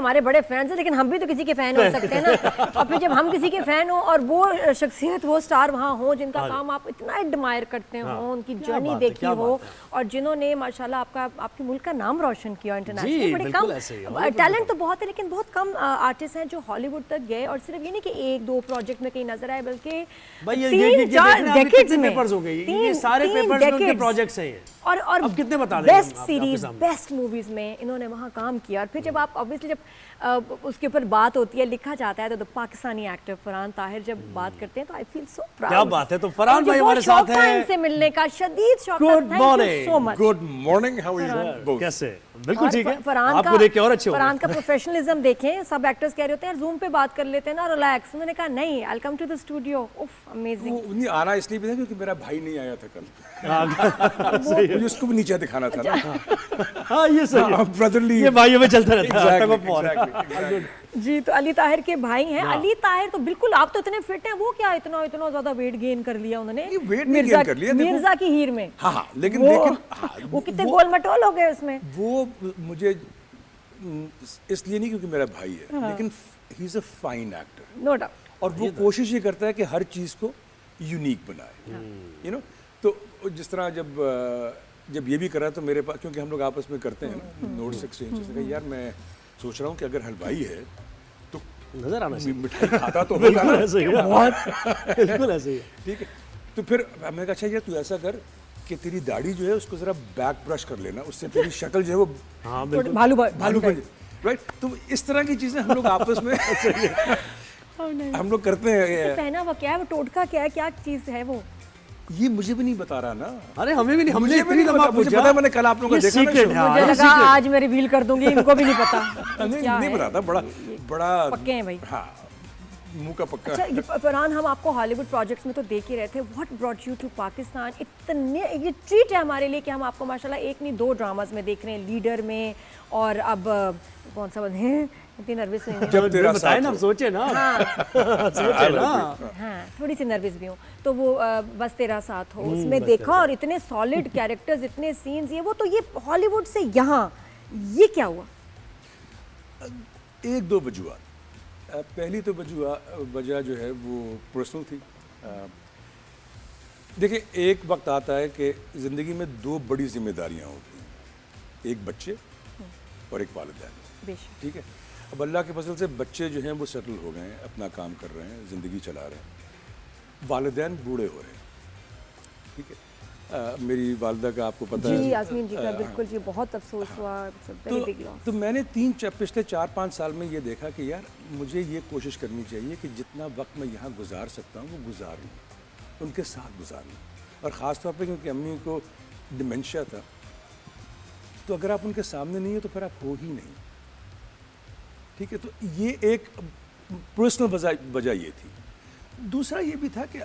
हमारे बड़े फैंस हैं, लेकिन हम भी तो किसी के फैन हो सकते हैं ना। और फिर जब हम किसी के फैन हो और वो शख्सियत, वो स्टार वहाँ हो जिनका काम आप इतना एडमायर करते हो, उनकी जर्नी देखी हो, और जिन्होंने माशाल्लाह आपके मुल्क का नाम रोशन किया इंटरनेशनल। बड़े कम टैलेंट तो बहुत है, लेकिन बहुत कम आर्टिस्ट हैं जो हॉलीवुड तक गए, और सिर्फ ये नहीं कि एक दो प्रोजेक्ट में कहीं नजर आए, बल्कि 3-4 डेकेड्स में पेपर्स हो गए, ये सारे पेपर्स में उनके प्रोजेक्ट्स हैं। और अब कितने बता दें, बेस्ट सीरीज, बेस्ट मूवीज में इन्होंने वहाँ काम किया। और फिर जब आप ऑब्वियसली जब उसके ऊपर बात होती है, लिखा जाता है, तो पाकिस्तानी एक्टर फरहान ताहिर जब बात करते हैं तो आई फील सो प्राउड। क्या बात है। तो फरहान भाई हमारे साथ हैं, इनसे मिलने का शदीद शौक। Good morning. So much. Good morning, how are you? कैसे? बिल्कुल ठीक है। फरहान आपको देख के और अच्छे हो फरहान का प्रोफेशनलिज्म देखें। सब एक्टर्स कह रहे होते हैं जूम पे बात कर लेते हैं ना, रिलैक्स। उन्होंने कहा नहीं, आई कम टू द स्टूडियो। उफ, अमेजिंग। नहीं आना इसलिए भी था क्योंकि मेरा भाई नहीं आया था कल। मुझे उसको भी नीचे दिखाना था ना। हाँ ये सही है, ब्रदरली, ये भाइयों में चलता रहता है। जी, तो अली ताहिर के भाई हैं। अली ताहिर तो बिल्कुल, आप तो इतने फिट हैं, वो क्या इतना इतना ज्यादा वेट गेन कर लिया उन्होंने? वेट नहीं गेन कर लिया, मिर्जा की हीर में। हाँ, लेकिन वो कितने गोल मटोल हो गए उसमें। वो मुझे इसलिए नहीं क्योंकि मेरा भाई है, लेकिन he is a fine actor, no doubt. और वो कोशिश ये करता है कि हर चीज को यूनिक बनाए, यू नो। तो जिस तरह जब ये भी करा तो मेरे पास, क्योंकि हम लोग आपस में करते हैं ना नोट्स एक्सचेंज, यार मैं सोच रहा हूँ कि अगर हलवाई है तो नजर आना चाहिए, मिठाई खाता तो बिल्कुल ऐसे ही है, बिल्कुल ऐसे ही है। ठीक है। तो फिर मैंने कहा अच्छा यार तू ऐसा कर कि तेरी दाढ़ी जो है उसको जरा बैक ब्रश कर लेना, उससे तेरी शक्ल जो है वो हाँ बिल्कुल भालू बन, राइट। तो इस तरह की चीजें हम लोग आपस में हम लोग करते हैं। पहना हुआ क्या है वो, टोटका क्या है, क्या चीज है वो? ये मुझे भी नहीं बता रहा ना। अरे हमें भी नहीं, हमने मुझे भी नहीं पता, मुझे पता है, मैंने कल आप लोगों को देखा ना show। मुझे लगा आज मैं रिवील कर दूंगी, इनको भी नहीं पता। नहीं पता था, बड़ा पक्के हैं भाई। हाँ, मुंह का पक्का। अच्छा, ये फरहान, हम आपको हॉलीवुड प्रोजेक्ट्स में तो देख ही रहे थे। What brought you to Pakistan? इतने, ये ट्रीट है हमारे लिए कि हम आपको माशाल्लाह एक नहीं दो ड्रामास में देख रहे हैं, लीडर में, और अब कौन सा है, इतनी नर्वस हुई जब तेरा बताए ना, सोचे ना, सोचे ना। हाँ, थोड़ी सी नर्वस भी हूँ। तो वो बस तेरा साथ हो, उसमें देखा, और इतने सॉलिड कैरेक्टर्स, इतने सीन्स, ये वो। तो ये हॉलीवुड से यहाँ ये क्या हुआ? एक दो वजूहत। पहली तो वजह जो है वो पर्सनल थी। देखिए, एक वक्त आता है कि ज़िंदगी में दो बड़ी जिम्मेदारियां होती हैं, एक बच्चे और एक वालिदैन। ठीक है। अब अल्लाह के फजल से बच्चे जो हैं वो सेटल हो गए हैं, अपना काम कर रहे हैं, ज़िंदगी चला रहे हैं। वालिदैन बूढ़े हो रहे हैं। ठीक है। मेरी वालदा का आपको पता है जी, आज़मीन जी का, बिल्कुल जी, बहुत अफसोस हुआ। तो मैंने पिछले 4-5 साल में ये देखा कि यार मुझे ये कोशिश करनी चाहिए कि जितना वक्त मैं यहाँ गुजार सकता हूँ वो गुजारूँ, उनके साथ गुजारूँ। और ख़ास तौर पे क्योंकि अम्मी को डिमेंशिया था, तो अगर आप उनके सामने नहीं हो तो फिर आप हो ही नहीं। ठीक है। तो ये एक पर्सनल वजह ये थी। दूसरा ये भी था कि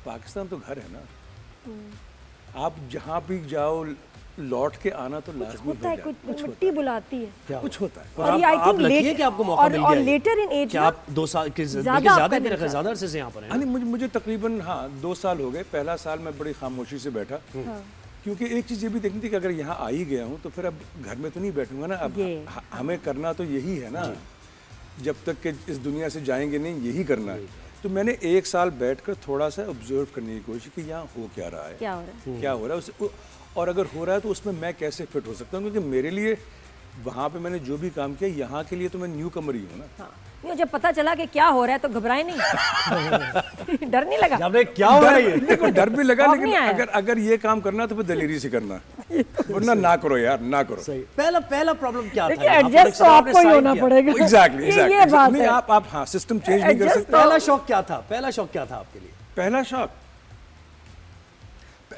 पाकिस्तान तो घर है ना, आप जहाँ भी जाओ लौट के आना तो लाजमी होता है, कुछ मिट्टी बुलाती है, कुछ होता है। और ये आप लकी है कि आपको मौका मिल गया है। और लेटर इन एज, क्या आप 2 साल के ज़्यादा अरसे से यहाँ पर हैं? नहीं, मुझे तकरीबन 2 साल हो गए। पहला साल मैं बड़ी खामोशी से बैठा, क्योंकि एक चीज़ ये भी देखनी थी कि अगर यहाँ आ ही गया हूँ तो फिर अब घर में तो नहीं बैठूंगा ना। अब हमें करना तो यही है ना, जब तक कि इस दुनिया से जाएंगे नहीं, यही करना है। तो मैंने 1 साल बैठकर थोड़ा सा ऑब्जर्व करने की कोशिश की, यहाँ हो क्या रहा है, क्या हो रहा है, और अगर हो रहा है तो उसमें मैं कैसे फिट हो सकता हूँ। क्योंकि मेरे लिए वहाँ पे मैंने जो भी काम किया, यहाँ के लिए तो मैं न्यू कमर ही हूँ ना। हाँ। जब पता चला कि क्या हो रहा है तो घबराए नहीं? डर नहीं लगा? क्या हो रहा है? देखो, डर भी लगा, लेकिन अगर ये काम करना तो फिर दलीरी से करना, वरना ना करो यार, ना करो। सही। पहला प्रॉब्लम क्या था? एडजस्ट तो आपको ही होना पड़ेगा। एग्जैक्टली। नहीं, आप हाँ, सिस्टम चेंज नहीं कर सकते। पहला शौक क्या था? पहला शौक क्या था आपके लिए?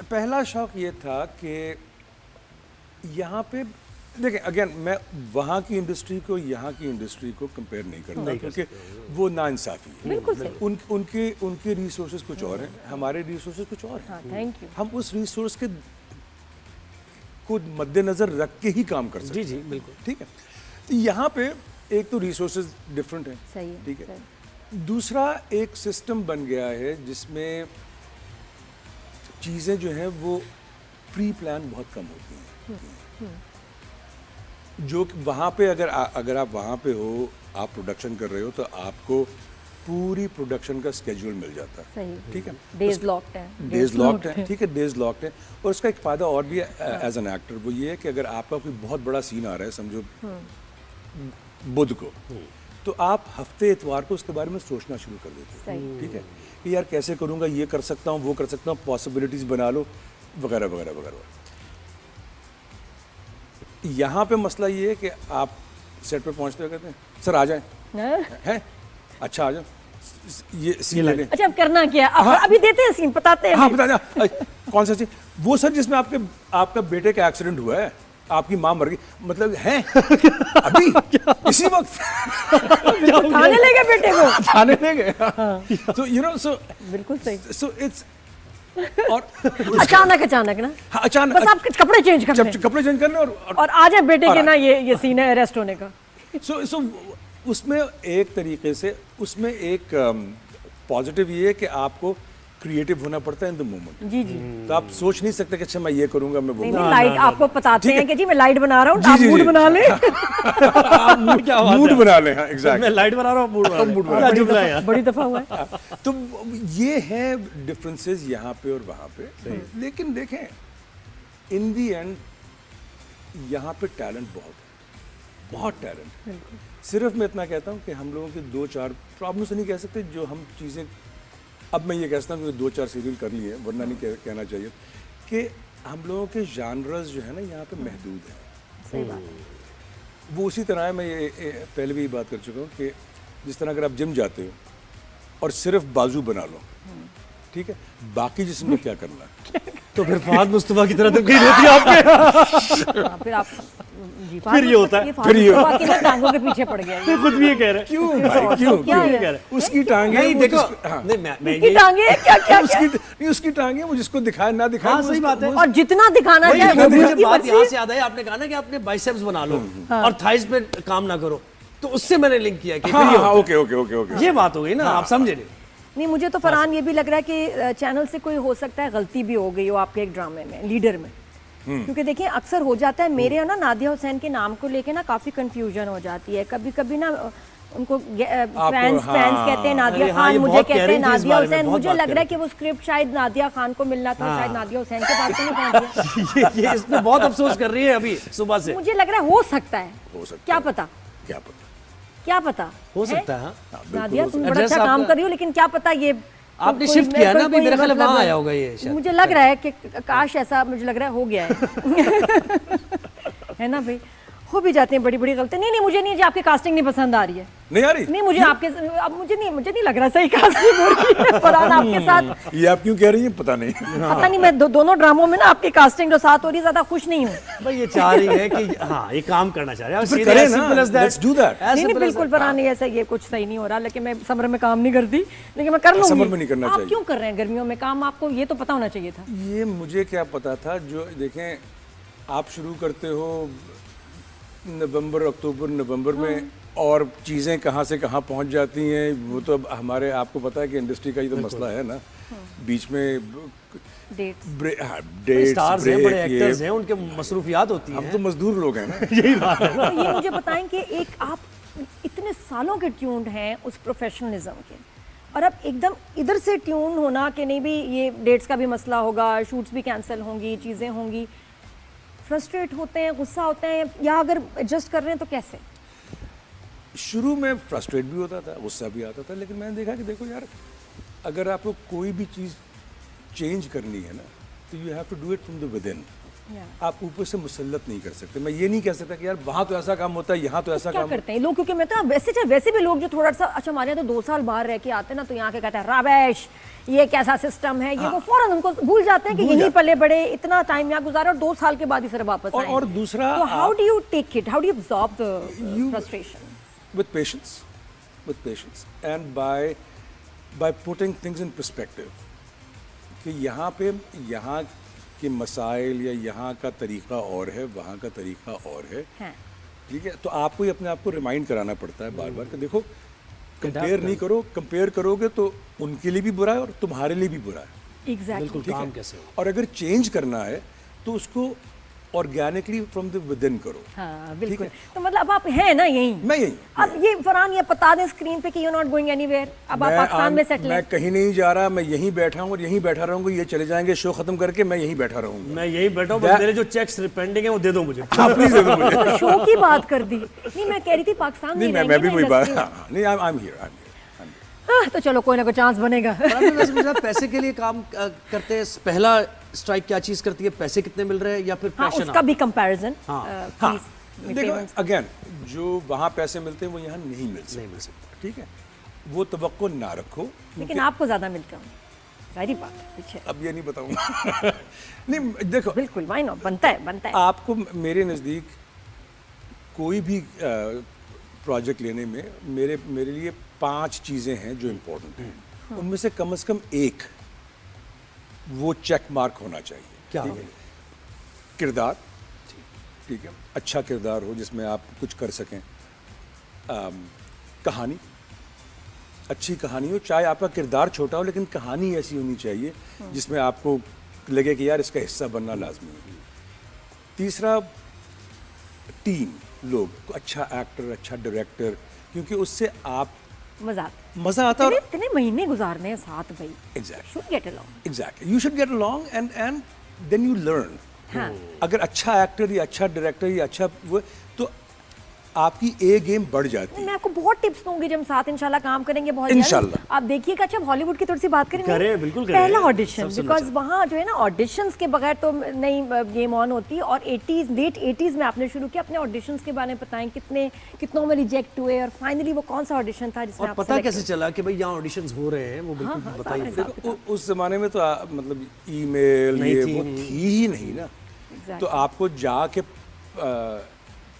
पहला शौक ये था कि यहाँ पे देखिए, अगेन मैं वहाँ की इंडस्ट्री को यहाँ की इंडस्ट्री को कंपेयर नहीं करता, क्योंकि वो नाइंसाफ़ी है। बिल्कुल उनके रिसोर्सेज कुछ और हैं, हमारे रिसोर्सेज कुछ और हैं। Thank you. हम उस रिसोर्स के को मद्देनजर रख के ही काम कर सकते हैं। जी बिल्कुल। ठीक है। तो यहाँ पे एक तो रिसोर्सेज डिफरेंट हैं, सही है, ठीक है। दूसरा एक सिस्टम बन गया है जिसमें चीज़ें जो हैं वो प्री प्लान बहुत कम होती हैं। जो वहाँ पे अगर आप वहाँ पे हो, आप प्रोडक्शन कर रहे हो, तो आपको पूरी प्रोडक्शन का स्केड्यूल मिल जाता है। सही। ठीक है, डेज लॉक्ड है, डेज लॉक्ड है, ठीक है, डेज लॉक्ड है। और उसका एक फ़ायदा और भी है एज एन एक्टर, वो ये है कि अगर आपका कोई बहुत बड़ा सीन आ रहा है, समझो बुध को, तो आप हफ्ते इतवार को उसके बारे में सोचना शुरू कर देते हो। ठीक है, कि यार कैसे करूँगा, ये कर सकता हूँ, वो कर सकता हूँ, पॉसिबिलिटीज़ बना लो, वगैरह वगैरह वगैरह। यहाँ पे मसला ये है कि आप सेट पे पहुँचते हो, कहते हैं सर आ जाएं, हैं अच्छा आ जाओ, ये सीन ले लें। अच्छा अब करना क्या है? अभी देते हैं सीन, बताते हैं। हाँ बता दें, कौन सा सीन? वो सर जिसमें आपका बेटे का एक्सीडेंट हुआ है, आपकी माँ मर गई, मतलब है अभी इसी वक्त थाने ले गए बेटे को, थाने ले गए। तो यू नो, सो बिल्कुल सही। सो इट्स और अचानक ना, हाँ, अचानक बस आप कपड़े चेंज करने कपड़े चेंज करने और आ जाए बेटे के ना, ये सीन है अरेस्ट होने का। सो उसमें एक तरीके से उसमें एक पॉजिटिव ये है कि आपको क्रिएटिव होना पड़ता है इन द मोमेंट। जी जी। तो आप सोच नहीं सकते कि अच्छा मैं ये करूंगा, मैं वो नहीं, लाइट आपको बताते हैं कि जी मैं लाइट बना रहा हूँ, आप मूड बना लें। मूड बना लें, हाँ एग्जैक्ट। मैं लाइट बना रहा हूँ, मूड बना रहा हूँ। बड़ी दफा हुआ है। तो ये है डिफरेंसेस यहाँ पे और वहाँ पे। लेकिन देखें, इन दी एंड यहाँ पे टैलेंट बहुत टैलेंट। सिर्फ मैं इतना कहता हूँ कि हम लोगों की 2-4 प्रॉब्लम्स नहीं कह सकते, जो हम चीज़ें, अब मैं ये कहता हूँ कि 2-4 सीरियल कर लिए, वरना नहीं कहना चाहिए, कि हम लोगों के जानरस जो है ना यहाँ पे महदूद है। सही बात है। वो उसी तरह है, मैं ये पहले भी बात कर चुका हूँ कि जिस तरह अगर आप जिम जाते हो और सिर्फ बाजू बना लो, ठीक है, बाकी जिस्म में क्या करना है, तो फिर फहद मुस्तफा की तरह तकलीफ होती है आपके। फिर आप फिर ये होता है, फिर ये बाकी ना टांगों के पीछे पड़ गया। खुद भी ये कह रहे हैं। क्यों भाई, क्यों क्या क्यों है? कह रहे उसकी टांगे नहीं वो देखो, हाँ। नहीं मैं इसकी टांगे क्या उसकी टांगे वो जिसको दिखाए ना दिखाए, हाँ, सही बात है। और जितना दिखाना वही चाहे तो मुझे उसकी बात मर्जी। यहाँ से याद है, आपने कहा ना कि अपने बाइसेप्स बना लो और थाइस पे काम ना करो, तो उससे मैंने लिंक किया कि फिर ये हाँ, होता ओके है। ये बात हो गई ना, आप समझे नहीं। नहीं, मुझे तो फरहान ये भी लग रहा है कि चैनल से कोई हो सकता है गलती भी हो गई हो आपके एक ड्रामे में, लीडर में। क्योंकि देखिए अक्सर हो जाता है, मेरे यहाँ ना नादिया हुसैन के नाम को लेके ना काफी कंफ्यूजन हो जाती है। कभी कभी ना उनको फैंस कहते हैं नादिया अरे हाँ, खान, ये मुझे बहुत कह कहते रही हैं थी इस नादिया बारे में, हुसैन। बहुत मुझे बात लग कर रहा है रही कि वो स्क्रिप्ट शायद नादिया खान को मिलना था, शायद नादिया हुसैन के पास तो नहीं पहुंच गया। ये इस पे बहुत अफसोस कर रही है अभी सुबह से। मुझे लग रहा है हो सकता है, क्या पता, क्या पता हो सकता है। नादिया तुम बड़ा एड्रेस अच्छा काम आपका- कर रही हो, लेकिन क्या पता ये आपने शिफ्ट किया ना अभी, मेरे ख्याल में वहाँ आया होगा ये शायद। मुझे लग रहा है कि काश ऐसा, मुझे लग रहा है हो गया है। है ना भाई, हो भी जाते हैं बड़ी बड़ी गलती। नहीं मुझे नहीं, आपकी कास्टिंग नहीं पसंद आ रही है। नहीं आ रही? नहीं मुझे आपके, अब मुझे नहीं लग रहा सही कास्टिंग हो रही है फरहान आपके साथ। ये आप क्यों कह रही हैं पता नहीं। पता नहीं, मैं दोनों ड्रामों में ना आपकी कास्टिंग जो साथ हो रही है ज्यादा खुश नहीं हूँ। भाई ये चाह रही है कि हाँ ये काम करना चाह रही है। फिर करें ना, let's do that। नहीं बिल्कुल फरहान, नहीं ऐसा, ये कुछ सही नहीं हो रहा, लेकिन मैं समर में काम नहीं करती, लेकिन मैं कर लूंगी। समर में नहीं करना आप चाहिए। क्यों कर रहे हैं गर्मियों में काम? आपको ये तो पता होना चाहिए था। ये मुझे क्या पता था, जो देखें आप शुरू करते हो नवंबर अक्टूबर नवंबर में, और चीज़ें कहाँ से कहाँ पहुँच जाती हैं, वो तो अब हमारे, आपको पता है कि इंडस्ट्री का ये तो मसला है ना, बीच में डेट्स स्टार्स हैं, बड़े एक्टर्स हैं, उनके मसरूफियात होती हैं। हम तो मजदूर लोग हैं ना। यही बात है। तो ये मुझे बताएं कि एक आप इतने सालों के ट्यून्ड हैं उस प्रोफेशनलिज्म के, और अब एकदम इधर से ट्यून होना कि नहीं भी ये डेट्स का भी मसला होगा, शूट्स भी कैंसिल होंगी, चीज़ें होंगी, फ्रस्ट्रेट होते हैं, गुस्सा होते हैं, या अगर एडजस्ट कर रहे हैं तो कैसे? शुरू में फ्रस्ट्रेट भी होता था, गुस्सा भी आता था, लेकिन मैंने देखा कि देखो यार, अगर आपको कोई भी चीज़ चेंज करनी है ना, तो you have to do it from the within इन। आप ऊपर से मुसल्लत नहीं कर सकते। मैं ये नहीं कह सकता कि यार वहाँ तो ऐसा काम होता है, यहाँ तो ऐसा क्या काम करते हैं लोग? क्योंकि मैं तो वैसे भी लोग जो थोड़ा सा, अच्छा हमारे यहाँ तो 2 साल बाहर रह के आते हैं ना, तो यहाँ के कहते हैं रबेश, ये कैसा सिस्टम है, ये वो फौरन उनको भूल जाते हैं कि यहीं पले बड़े, इतना टाइम यहाँ गुजारा और 2 साल के बाद ही सर वापस आए। और दूसरा, तो how do you take it, how do you absorb the frustration? with patience and by putting things in perspective, कि यहाँ के मसाइल या यहाँ का तरीका और है, वहाँ का तरीका और है, ठीक है। तो आपको ही अपने आप को रिमाइंड कराना पड़ता है बार बार कि देखो, कंपेयर नहीं करो, कंपेयर करोगे तो उनके लिए भी बुरा है और तुम्हारे लिए भी बुरा है। एग्जैक्टली। बिल्कुल, काम कैसे हो। और अगर चेंज करना है तो उसको ऑर्गेनिकली फ्रॉम द विदिन करो। हाँ बिल्कुल। तो मतलब अब आप हैं ना यहीं? मैं यहीं। अब ये फरहान ये बता दें स्क्रीन पे कि यू नॉट गोइंग एनीवेयर, अब आप पाकिस्तान में सेटल मैं हैं? कहीं नहीं जा रहा, मैं यहीं बैठा हूँ और यहीं बैठा रहूंगा। ये चले जाएंगे शो खत्म करके, मैं यहीं बैठा रहूंगा। मैं यही बैठा हूँ, बस मेरे जो चेक्स पेंडिंग है वो दे दो मुझे। हाँ प्लीज दे दो मुझे। तो शो की बात कर दी। नहीं मैं कह रही थी पाकिस्तान नहीं में मैं भी वही बात, रहेंगे ना नहीं आई एम हियर। industry? तो चलो कोई ना कोई चांस बनेगा। वैसे मेरे साथ पैसे के लिए काम करते हैं, पहला स्ट्राइक क्या चीज करती है, पैसे कितने मिल रहे हैं या फिर हाँ पैशन? उसका भी कंपैरिजन हाँ देखो अगेन, जो वहाँ पैसे मिलते हैं वो यहाँ नहीं मिल सकते, ठीक है? वो तवक्को ना रखो। लेकिन आपको ज्यादा मिलते होंगे, सारी बात है पीछे। अब ये नहीं बताऊंगा। नहीं देखो, बिल्कुल व्हाई नॉट, बनता है। आपको मेरे नज़दीक कोई भी प्रोजेक्ट लेने में मेरे लिए 5 चीज़ें हैं जो इम्पोर्टेंट हैं। उनमें से कम एक वो चेक मार्क होना चाहिए। क्या? ठीक है? किरदार, ठीक है, अच्छा किरदार हो जिसमें आप कुछ कर सकें। कहानी, अच्छी कहानी हो, चाहे आपका किरदार छोटा हो लेकिन कहानी ऐसी होनी चाहिए जिसमें आपको लगे कि यार इसका हिस्सा बनना लाजमी है। तीसरा, टीम, लोग, अच्छा एक्टर, अच्छा डायरेक्टर, क्योंकि उससे आप मजा आता है। इतने महीने गुजारने हैं साथ भाई। Exactly, should get along. Exactly, you should get along and then you learn. हाँ। अगर अच्छा एक्टर या अच्छा डायरेक्टर या अच्छा वो, तो आपकी ए गेम बढ़ जाती है। मैं आपको बहुत टिप्स दूंगी जब हम साथ इंशाल्लाह काम करेंगे बहुत इंशाल्लाह। आप देखिएगा। अच्छा हॉलीवुड की थोड़ी सी बात करें? करें, बिल्कुल करें। पहला ऑडिशन, सब बिकॉज वहाँ जो है ना ऑडिशंस के बगैर तो नहीं गेम ऑन होती। और 80s लेट 80s में आपने शुरू किया, अपने ऑडिशंस के बारे में बताएं, कितनों में रिजेक्ट हुए और फाइनली वो कौन सा ऑडिशन था जिसमें और पता कैसे चला कि भाई यहाँ ऑडिशंस हो रहे हैं? वो बिल्कुल बताइए। देखो उस जमाने में तो मतलब ईमेल ये वो थी ही नहीं ना। तो आपको जाके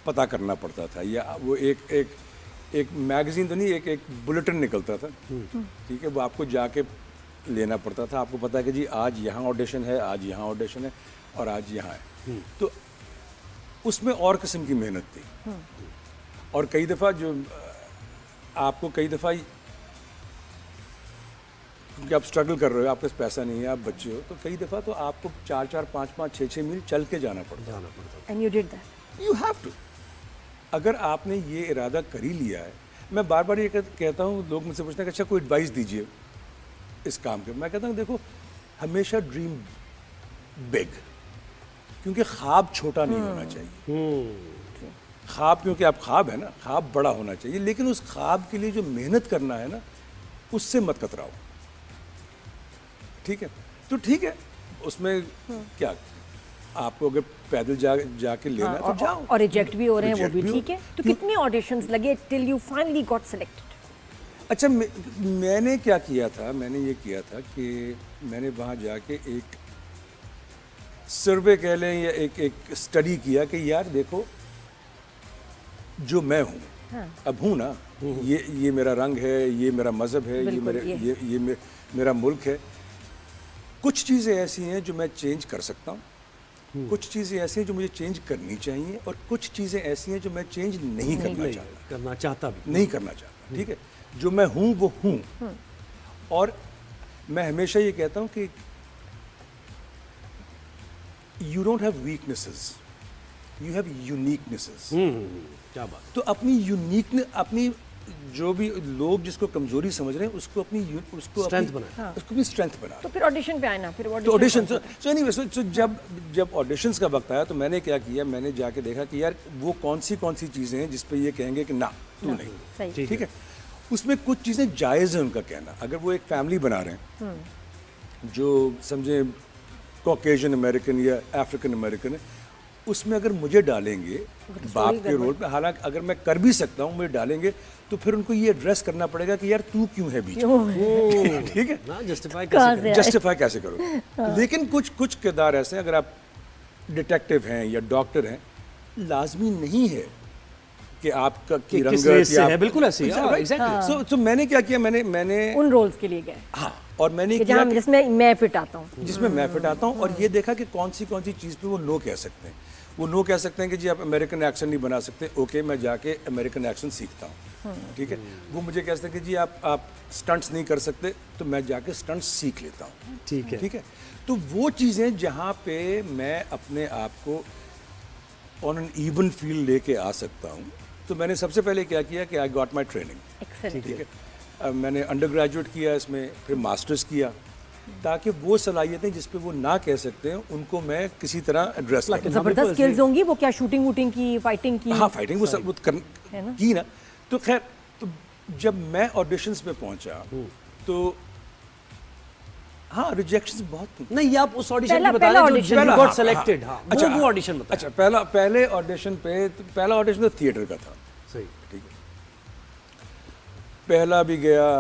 पता करना पड़ता था, या वो एक मैगजीन तो नहीं, एक बुलेटिन निकलता था, ठीक है, वो आपको जाके लेना पड़ता था। आपको पता है कि जी आज यहाँ ऑडिशन है, आज यहाँ ऑडिशन है और आज यहाँ है। तो उसमें और किस्म की मेहनत थी। और कई दफ़ा जो आपको क्योंकि आप स्ट्रगल कर रहे हो, आपके पास पैसा नहीं है, आप बच्चे हो, तो कई दफ़ा तो आपको 4-4, 5-5, 6-6 मील चल के जाना पड़ता। And you did that. You have to. अगर आपने ये इरादा कर ही लिया है, मैं बार बार ये कहता हूँ, लोग मुझसे पूछते हैं कि अच्छा कोई एडवाइस दीजिए इस काम के। मैं कहता हूँ देखो, हमेशा ड्रीम बिग, क्योंकि ख्वाब छोटा नहीं होना चाहिए। ख्वाब, क्योंकि आप ख्वाब है ना, ख्वाब बड़ा होना चाहिए, लेकिन उस ख्वाब के लिए जो मेहनत करना है ना, उससे मत कतराओ, ठीक है? तो ठीक है, उसमें क्या, आपको अगर पैदल जाके लेना है तो जाओ। और रिजेक्ट भी हो रहे हैं, वो भी ठीक है। तो कितने ऑडिशंस लगे till you finally got selected? अच्छा, मैंने क्या किया था, मैंने ये किया था कि मैंने वहाँ जाके एक सर्वे कह लें या एक स्टडी किया कि यार देखो, जो मैं हूँ, अब हूँ ना, ये मेरा रंग है, ये मेरा मज़हब है, ये मेरा मुल्क है। कुछ चीज़ें ऐसी हैं जो मैं चेंज कर सकता हूँ, कुछ चीज़ें ऐसी हैं जो मुझे चेंज करनी चाहिए, और कुछ चीज़ें ऐसी हैं जो मैं चेंज नहीं करना चाहता भी नहीं करना चाहता, ठीक है? जो मैं हूँ वो हूँ। और मैं हमेशा ये कहता हूँ कि you don't have weaknesses, you have uniquenesses. क्या बात। तो अपनी जो भी लोग जिसको कमजोरी समझ रहे हैं, उसको अपनी स्ट्रेंथ बनाए, उसको भी स्ट्रेंथ बना। तो फिर ऑडिशन पे आए ना, फिर ऑडिशन सो एनीवे, सो जब ऑडिशंस का वक्त आया तो मैंने क्या किया, मैंने जाके देखा कि यार वो कौन सी चीज़ें हैं जिस पे ये कहेंगे कि ना तू नहीं, ठीक है? उसमें कुछ चीज़ें जायज़ हैं उनका कहना। अगर वो एक फैमिली बना रहे हैं जो समझे कॉकेशियन अमेरिकन या अफ्रीकन अमेरिकन है, उसमें अगर मुझे डालेंगे बाप के रोल पे, हालांकि अगर मैं कर भी सकता हूँ, मुझे डालेंगे तो फिर उनको ये एड्रेस करना पड़ेगा कि यार तू क्यों है बीच में, ठीक है? जस्टिफाई कैसे करो? लेकिन कुछ किरदार ऐसे हैं, अगर आप डिटेक्टिव हैं या डॉक्टर हैं, लाजमी नहीं है कि आपका की रंगत या बिल्कुल ऐसे ही। सो मैंने क्या किया, मैंने उन रोल्स के लिए गए। हाँ, और मैंने किया जिसमें मैं फिट आता हूँ, और ये देखा कि कौन सी चीज़ पे वो नो कह सकते हैं। वो नो कह सकते हैं कि जी आप अमेरिकन एक्सेंट नहीं बना सकते, ओके मैं जाके अमेरिकन एक्सेंट सीखता हूँ, ठीक है? वो मुझे कह सकते हैं कि जी आप स्टंट्स नहीं कर सकते, तो मैं जाके स्टंट्स सीख लेता हूँ, ठीक है? तो वो चीज़ें जहाँ पे मैं अपने आप को ऑन एन इवन फील्ड लेके आ सकता हूँ, तो मैंने सबसे पहले क्या किया कि I got my training. Excellent. ठीक है, अब मैंने अंडर ग्रेजुएट किया इसमें, फिर मास्टर्स किया, ताकि वो सलाहियतें जिस पे वो ना कह सकते हैं उनको मैं किसी तरह एड्रेस करूं। जबरदस्त स्किल्स होंगी वो, क्या शूटिंग वूटिंग की, फाइटिंग की? हाँ, फाइटिंग वो सब वो है ना? की ना। तो खैर, तो जब मैं ऑडिशंस पे पहुंचा तो हाँ, रिजेक्शंस बहुत थी। नहीं, आप उस ऑडिशन पहला- की बता पहला रहे audition। जो पहला, गॉट हाँ, सेलेक्टेड। हाँ, हाँ, अच्छा, वो ऑडिशन बताइए। अच्छा, पहले ऑडिशन पे तो पहला ऑडिशन तो थिएटर का था। सही। ठीक है, पहला भी गया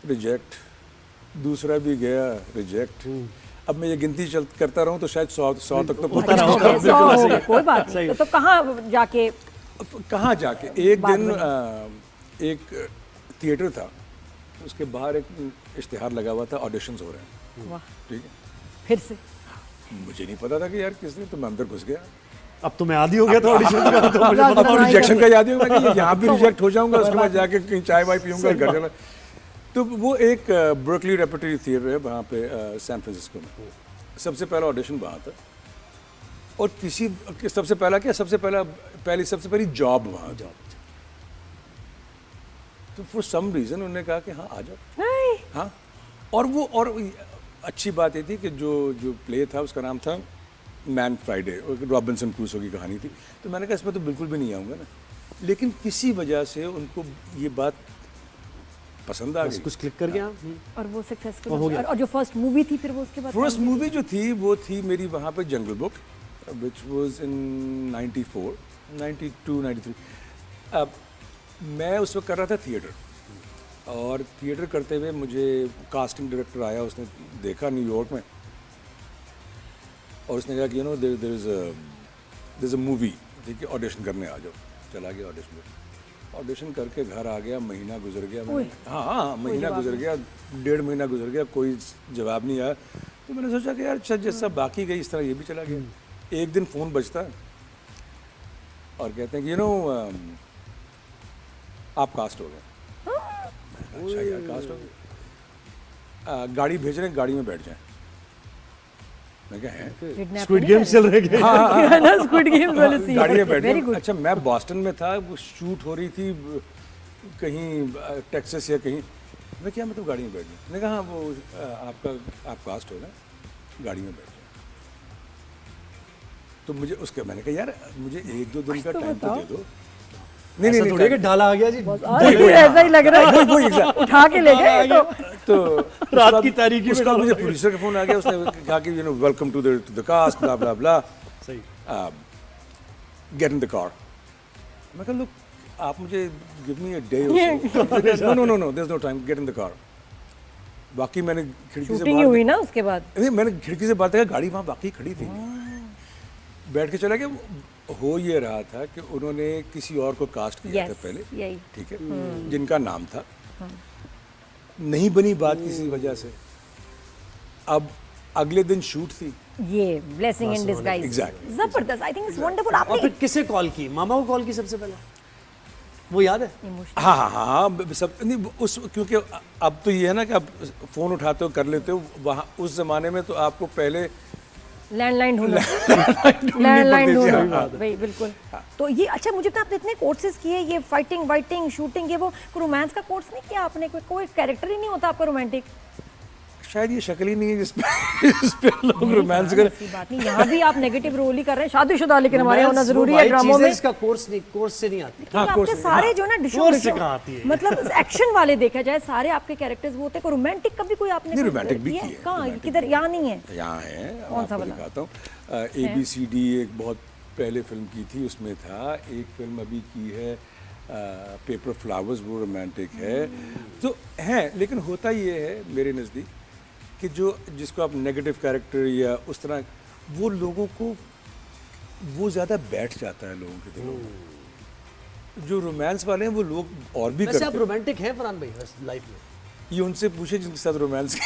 रिजेक्ट, दूसरा भी गया रिजेक्ट। अब मैं ये गिनती करता रहूं तो शायद 100 तक तो पहुंच अच्छा, हो गए, 100 हो गए, कोई बात नहीं। तो कहाँ जाके? कहाँ जाके एक दिन एक थिएटर था, उसके बाहर एक इश्तिहार लगा हुआ था, ऑडिशंस हो रहे हैं। वाह, ठीक है, फिर से मुझे नहीं पता था कि यार किसने, तो मैं अंदर घुस गया। अब तो मैं आदी हो गया था ऑडिशन का, तो मुझे अब नहीं रिजेक्शन करनी। का याद है मैं कि यहाँ भी रिजेक्ट हो जाऊंगा, उसके बाद जाके कहीं चाय वाय पीऊंगा, घर जाना। तो वो एक ब्रुकली रेपर्टरी थिएटर है वहाँ पे सैन फ्रांसिस्को में। सबसे पहला ऑडिशन वहाँ था, और सबसे पहली जॉब वहाँ। तो फॉर सम रीज़न उन्होंने कहा कि हाँ आ जाओ। नहीं। हाँ, और अच्छी बात ये थी कि जो प्ले था उसका नाम था मैन फ्राइडे, रॉबिन्सन क्रूसो की कहानी थी। तो मैंने कहा इसमें तो बिल्कुल भी नहीं आऊँगा ना, लेकिन किसी वजह से उनको ये बात पसंद आ गई, कुछ क्लिक कर गया। और वो सक्सेसफुल हो गया। और जो फर्स्ट मूवी थी फिर वो उसके बाद? फर्स्ट मूवी जो थी वो थी मेरी वहाँ पे जंगल बुक, विच वाज इन 94, 92, 93। अब मैं उस वक्त कर रहा था थिएटर, और थिएटर करते हुए मुझे कास्टिंग डायरेक्टर आया, उसने देखा न्यूयॉर्क में, और उसने कहा कि देयर इज़ अ मूवी, ठीक है, ऑडिशन करने आ जाओ। चला गया ऑडिशन करके घर आ गया, महीना गुजर गया। हाँ, महीना गुजर गया, 1.5 महीना गुजर गया, कोई जवाब नहीं आया। तो मैंने सोचा कि यार अच्छा, जैसा बाकी गई इस तरह ये भी चला गया। एक दिन फ़ोन बजता है और कहते हैं कि आप कास्ट हो गए। अच्छा यार, कास्ट हो गए, गाड़ी भेज रहे हैं, गाड़ी में बैठ जाएं। मैं क्या है, स्क्विड गेम चल रहे हैं। है ना, स्क्विड गेम वाले सीन। गाड़ी में बैठ वेरी गए। गुड। अच्छा, मैं बॉस्टन में था, वो शूट हो रही थी कहीं टेक्सास या कहीं। मैं क्या मतलब गाड़ी में बैठ गया? मैंने कहा हाँ, वो आप कास्ट हो ना, गाड़ी में बैठ जाए। तो मुझे उसके मैंने कहा यार मुझे 1-2 दिन का टाइम तो दे दो। नहीं थोड़ी कि ढाला आ गया जी। ऐसा ही लग रहा है, वही एग्जैक्ट। उठा के ले गए तो। रात की तारीकी में उसका डाला मुझे गया। प्रोड्यूसर का फोन आ गया, उसने कहा कि welcome to the cast, blah blah blah, सही। Get in the car. मैं कहा लुक, आप मुझे give me a day, no there is no time, get in the car. बाकी मैंने खिड़की से शूटिंग ही हुई ना उसके बाद? नहीं, मैंने खिड़की से बात किया, गाड़ी वहाँ बाकी खड़ी थी, बैठ के चला गया। हो ये रहा था कि उन्होंने किसी और को कास्ट किया था पहले, यही। ठीक है, जिनका नाम था, नहीं बनी बात किसी वजह से। अब अगले दिन शूट थी। ये ब्लेसिंग इन डिस्गाइज। Exactly. जबरदस्त, आई थिंक इट्स वंडरफुल। और आपने फिर किसे कॉल की? मामा को कॉल की सबसे पहले, वो याद है? हाँ, सब नहीं उस, क्योंकि अब तो ये है ना कि अब फोन उठाते हो, कर लेते हो। वहाँ उस जमाने में तो आपको पहले लैंडलाइन ढूंढो, लैंडलाइन पड़ती थी, ढूंढो, हाँ। वही बिल्कुल। तो ये अच्छा, मुझे तो आपने इतने कोर्सेज किए, ये फाइटिंग वाइटिंग शूटिंग, ये वो रोमांस का कोर्स नहीं किया आपने? कोई कैरेक्टर ही नहीं होता आपका रोमांटिक? शायद ये शक्ल ही नहीं है जिसपे लोग रोमांस करें। ऐसी बात नहीं, यहाँ भी आप नेगेटिव रोल ही कर रहे हैं, शादीशुदा, लेकिन हमारे होना जरूरी है वो ड्रामों में। इसका कोर्स से नहीं आती। क्योंकि आपके सारे जो ना डिशो कोर्स से कहाँ आती है? मतलब एक्शन वाले देखा जाए, सारे आपके कैरेक्टर्स वो होते हैं। रोमांटिक कभी कोई आपने नहीं, रोमांटिक भी किया? किए, कहाँ, रोमांटिक किधर? यहाँ नहीं है? यहाँ है, कौन सा आपको वाला? दिखाता हूँ। ABCD एक बहुत पहले फिल्म की थी, उसमें था। एक फिल्म अभी की है पेपर फ्लावर्स, वो रोमांटिक है। तो है, लेकिन होता ये है मेरे नज़दीक कि जिसको आप नेगेटिव कैरेक्टर या उस तरह, वो लोगों को वो ज़्यादा बैठ जाता है लोगों के दिलों में। जो रोमांस वाले हैं वो लोग और भी वैसे करते आप हैं। रोमांटिक हैं फरहान भाई लाइफ में? ये उनसे पूछे जिनके साथ रोमांस